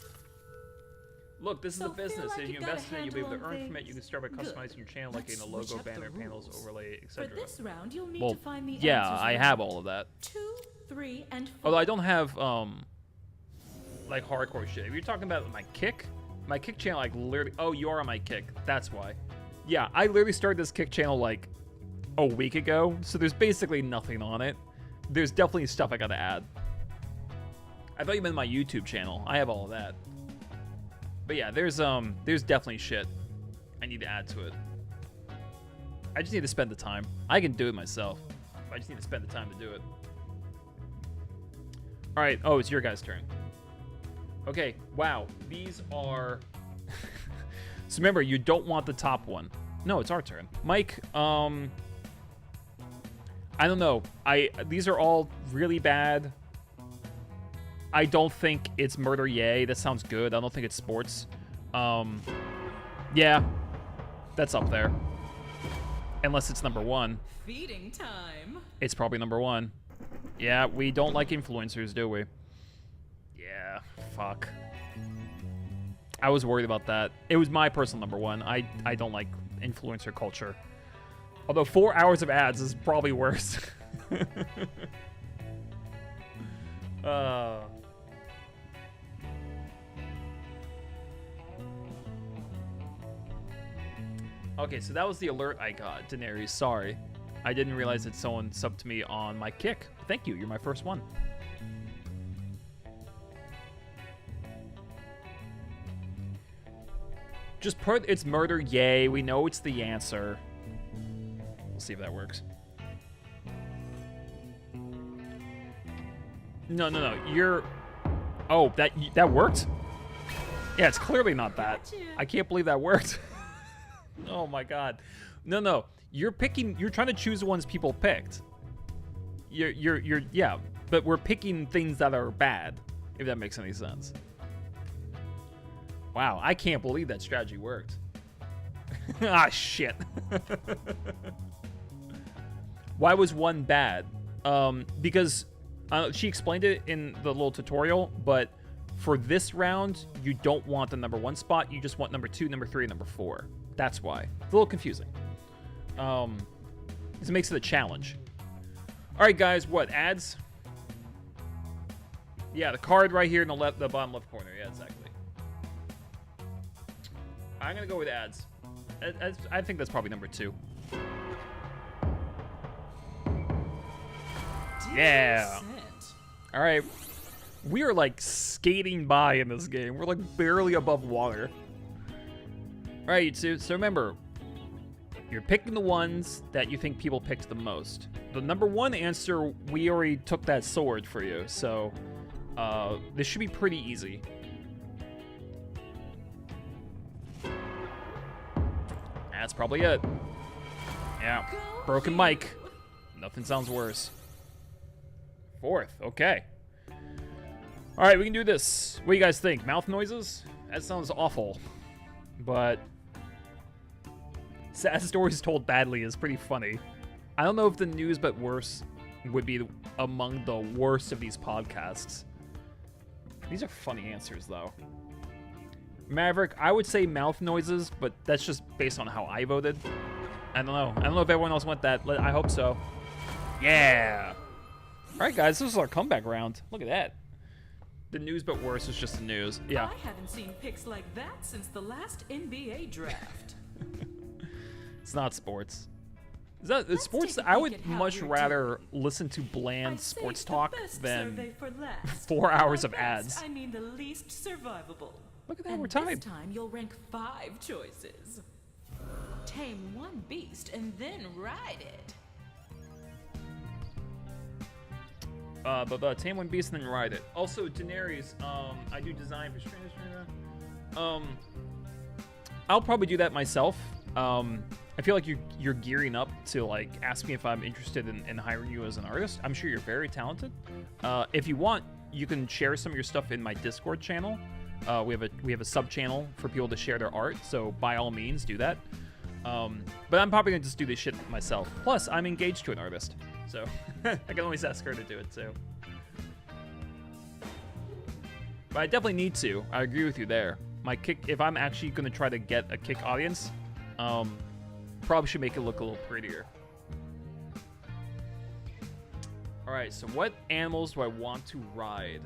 Look, this is So a business. feel like if you you've got invest a in it, you'll be able to handle on earn from it. You things? can start by Good. customizing your channel, like Let's in a logo, switch up the banner, panels, rules. overlay, For etc. this round, you'll need Well, to find the yeah, answers I in have all of that. 2, 3, and 4. Although I don't have like hardcore shit. If you're talking about my kick channel, like literally. Oh, you are on my kick. That's why. Yeah, I literally started this kick channel like a week ago, so there's basically nothing on it. There's definitely stuff I gotta add. I thought you meant my YouTube channel. I have all of that. But yeah, there's definitely shit I need to add to it. I just need to spend the time. I can do it myself. I just need to spend the time to do it. All right. Oh, it's your guys' turn. Okay. Wow. These are. So remember, you don't want the top one. No, it's our turn. Mike. I don't know. These are all really bad. I don't think it's Murder Yay. That sounds good. I don't think it's sports. Yeah, that's up there. Unless it's number 1. Feeding time. It's probably number 1. Yeah, we don't like influencers, do we? Yeah, fuck. I was worried about that. It was my personal number 1. I don't like influencer culture. Although 4 hours of ads is probably worse. Okay, so that was the alert I got, Daenerys. Sorry. I didn't realize that someone subbed to me on my kick. Thank you. You're my first one. Just put it's Murder Yay. We know it's the answer. We'll see if that works. No. You're... Oh, that worked? Yeah, it's clearly not that. Gotcha. I can't believe that worked. Oh my god. No. You're trying to choose the ones people picked. Yeah, but we're picking things that are bad, if that makes any sense. Wow, I can't believe that strategy worked. Ah, shit. Why was 1 bad? Because she explained it in the little tutorial, but for this round, you don't want the number 1 spot. You just want number 2, number 3, and number 4. That's why. It's a little confusing. This makes it a challenge. All right, guys, what, ads? Yeah, the card right here in the bottom left corner. Yeah, exactly. I'm going to go with ads. I think that's probably number 2. Yeah. All right. We are like skating by in this game. We're like barely above water. All right, so remember, You're picking the ones that you think people picked the most. The number one answer, we already took that sword for you, so this should be pretty easy. That's probably it. Yeah, broken mic. Nothing sounds worse. Fourth, okay. All right, we can do this. What do you guys think? Mouth noises? That sounds awful. But sad stories told badly is pretty funny. I don't know if the news but worse would be among the worst of these podcasts. These are funny answers, though. Maverick, I would say mouth noises, but that's just based on how I voted. I don't know. I don't know if everyone else went that. I hope so. Yeah. All right, guys, this is our comeback round. Look at that. The news but worse is just the news. Yeah. I haven't seen picks like that since the last NBA draft. It's not sports. Is that Let's sports? take a I peek would at how much you're rather doing. listen to bland I'd say sports it's the talk best than survey for last. 4 hours By of best, ads. I mean the least survivable. Look at that, And we're tied. this time you'll rank 5 choices. Tame one beast and then ride it. But Tame One Beast and then ride it. Also, Daenerys, I do design for Stranger Things. I'll probably do that myself. I feel like you're gearing up to like ask me if I'm interested in hiring you as an artist. I'm sure you're very talented. If you want, you can share some of your stuff in my Discord channel. We have a sub channel for people to share their art, so by all means do that. But I'm probably gonna just do this shit myself. Plus, I'm engaged to an artist, so I can always ask her to do it too. But I definitely need to. I agree with you there. My kick, if I'm actually gonna try to get a kick audience, probably should make it look a little prettier. All right, so what animals do I want to ride?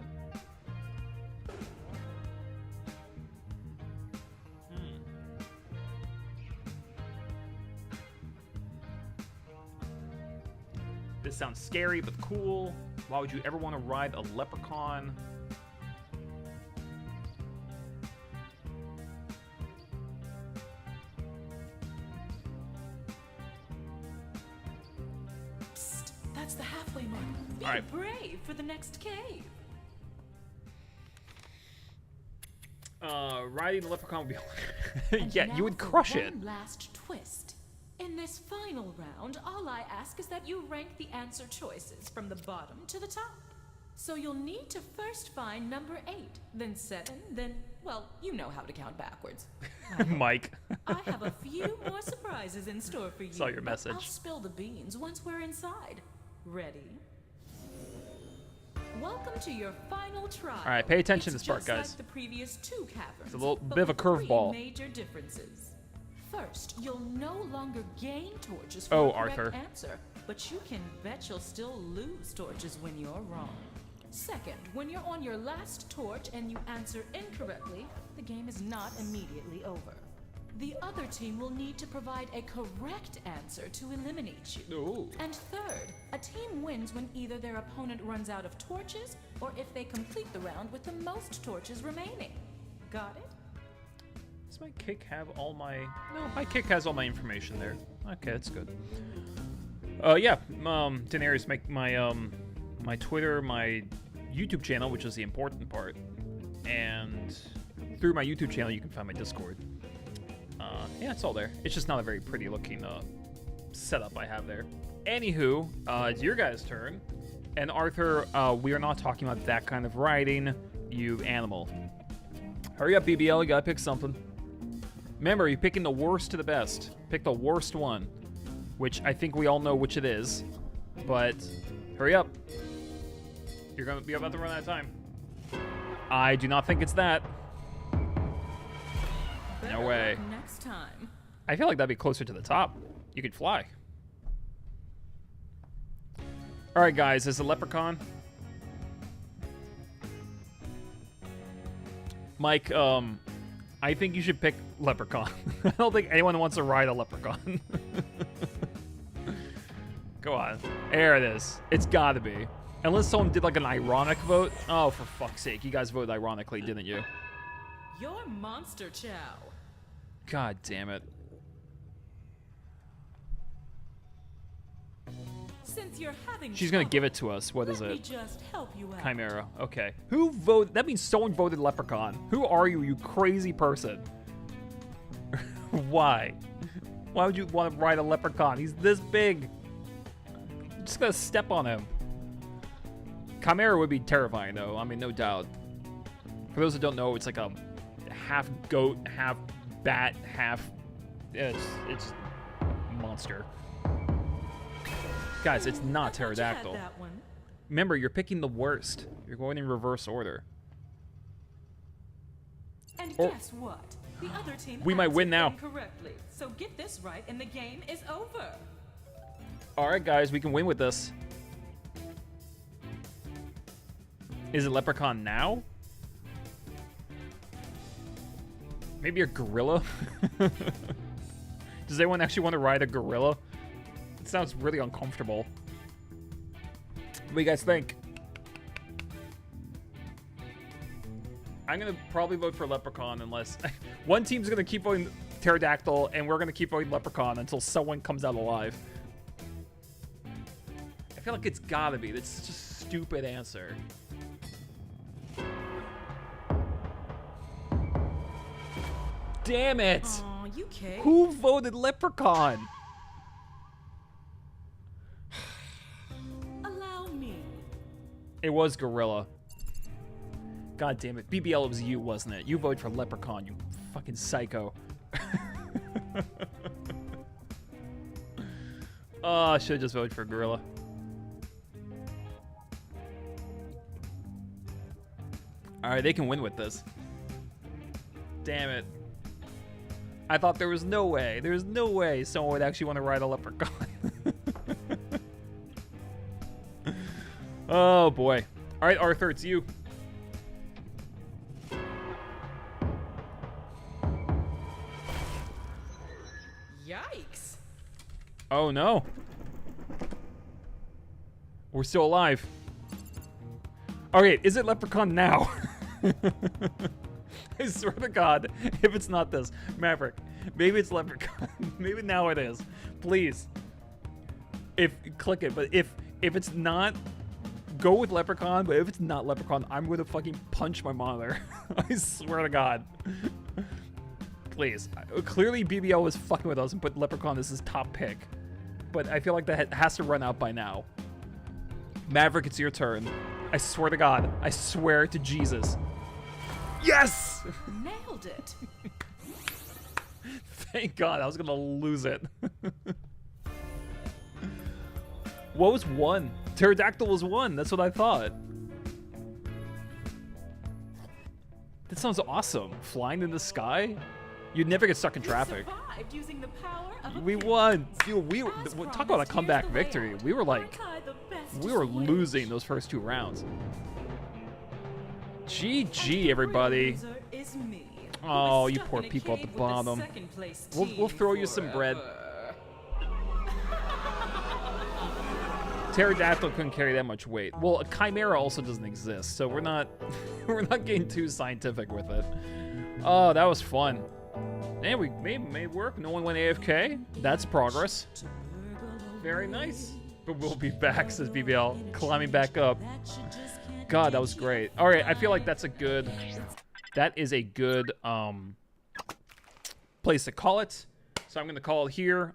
This sounds scary but cool. Why would you ever want to ride a leprechaun? Psst, that's the halfway mark. Be All right. brave for the next cave. Riding a leprechaun would be And yeah, now you would for crush it. one last twist. In this final round, all I ask is that you rank the answer choices from the bottom to the top. So you'll need to first find number 8, then 7, then, well, you know how to count backwards. Mike. I have a few more surprises in store for you. Saw your but message. I'll spill the beans once we're inside. Ready? Welcome to your final trial. All right, pay attention to It's this part, just guys. Like the previous 2 caverns. It's a little but bit of a with 3 curveball. major differences. First, you'll no longer gain torches for Oh, a correct Arthur. answer, but you can bet you'll still lose torches when you're wrong. Second, when you're on your last torch and you answer incorrectly, the game is not immediately over. The other team will need to provide a correct answer to eliminate you. Ooh. And third, a team wins when either their opponent runs out of torches or if they complete the round with the most torches remaining. Got it? Does my kick have all my... No, my kick has all my information there. Okay, that's good. Yeah, Daenerys, make my, my Twitter, my YouTube channel, which is the important part. And through my YouTube channel, you can find my Discord. Yeah, it's all there. It's just not a very pretty looking, setup I have there. Anywho, it's your guys' turn. And Arthur, we are not talking about that kind of riding, you animal. Hurry up, BBL, you gotta pick something. Remember, you're picking the worst to the best. Pick the worst one, which I think we all know which it is. But hurry up. You're going to be about to run out of time. I do not think it's that. No way. Next time. I feel like that'd be closer to the top. You could fly. All right, guys, is the leprechaun? Mike, I think you should pick leprechaun. I don't think anyone wants to ride a leprechaun. Go on. There it is. It's gotta be. Unless someone did like an ironic vote. Oh, for fuck's sake. You guys voted ironically, didn't you? Your monster chow. God damn it. Since you're having She's gonna trouble, give it to us. What is let me it? just help you out. Chimera. Okay. Who voted? That means someone voted Leprechaun. Who are you, you crazy person? Why? Why would you want to ride a Leprechaun? He's this big. I'm just gonna step on him. Chimera would be terrifying, though. I mean, no doubt. For those who don't know, it's like a half goat, half bat, half. It's monster. Guys, it's not I thought you had pterodactyl. that one. Remember, you're picking the worst. You're going in reverse order. And Or- guess what? The other team We might win now. answered incorrectly. So get this right and the game is over. All right, guys, we can win with this. Is it Leprechaun now? Maybe a gorilla? Does anyone actually want to ride a gorilla? It sounds really uncomfortable. What do you guys think? I'm going to probably vote for Leprechaun unless... one team's going to keep voting Pterodactyl, and we're going to keep voting Leprechaun until someone comes out alive. I feel like it's got to be. That's such a stupid answer. Damn it! Aw, you kid. Who voted Leprechaun? Allow me. It was Gorilla. God damn it. BBL, it was you, wasn't it? You voted for Leprechaun, you fucking psycho. Oh, I should have just voted for Gorilla. Alright, they can win with this. Damn it. I thought there was no way. There's no way someone would actually want to ride a Leprechaun. Oh, boy. Alright, Arthur, it's you. Yikes. Oh, no. We're still alive. Okay, is it Leprechaun now? I swear to God, if it's not this. Maverick, maybe it's Leprechaun. Maybe now it is. Please. Click it, but if it's not, go with Leprechaun, but if it's not Leprechaun, I'm going to fucking punch my monitor. I swear to God. Please. Clearly BBL was fucking with us and put Leprechaun as his top pick. But I feel like that has to run out by now. Maverick, it's your turn. I swear to God. I swear to Jesus. Yes! Nailed it. Thank God. I was going to lose it. What was 1? Pterodactyl was 1. That's what I thought. That sounds awesome. Flying in the sky? You'd never get stuck in traffic. You survived using the power of a We pin. won. Dude, we were, As talk about a promised, comeback here's the victory. layout. We were like, Aren't I the best we were switch? losing those first 2 rounds. And GG, the everybody. real loser is me, who Oh, was you stuck poor in a people at the cave with bottom. second-place We'll team throw you some bread. forever. Pterodactyl couldn't carry that much weight. Well, a Chimera also doesn't exist, so we're not we're not getting too scientific with it. Oh, that was fun. And we made it work. No one went AFK. That's progress. Very nice. But we'll be back, says BBL, climbing back up. God, that was great. All right, I feel like that is a good place to call it. So I'm going to call it here.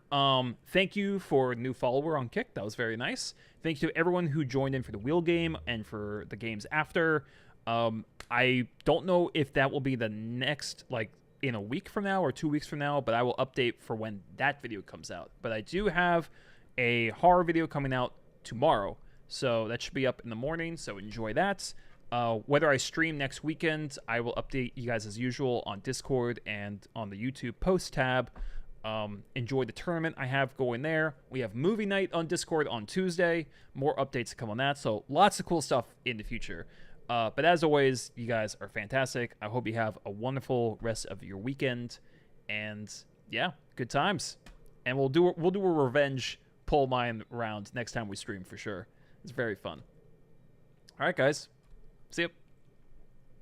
Thank you for a new follower on Kick. That was very nice. Thank you to everyone who joined in for the wheel game and for the games after. I don't know if that will be the next, like, in a week from now or 2 weeks from now, but I will update for when that video comes out. But I do have a horror video coming out tomorrow, so that should be up in the morning, so enjoy that. Whether I stream next weekend, I will update you guys as usual on Discord and on the YouTube post tab. Enjoy the tournament I have going there. We have movie night on Discord on Tuesday. More updates to come on that, so lots of cool stuff in the future. But as always, you guys are fantastic. I hope you have a wonderful rest of your weekend, and yeah, good times. And we'll do a revenge pull mine round next time we stream for sure. It's very fun. All right, guys. See ya.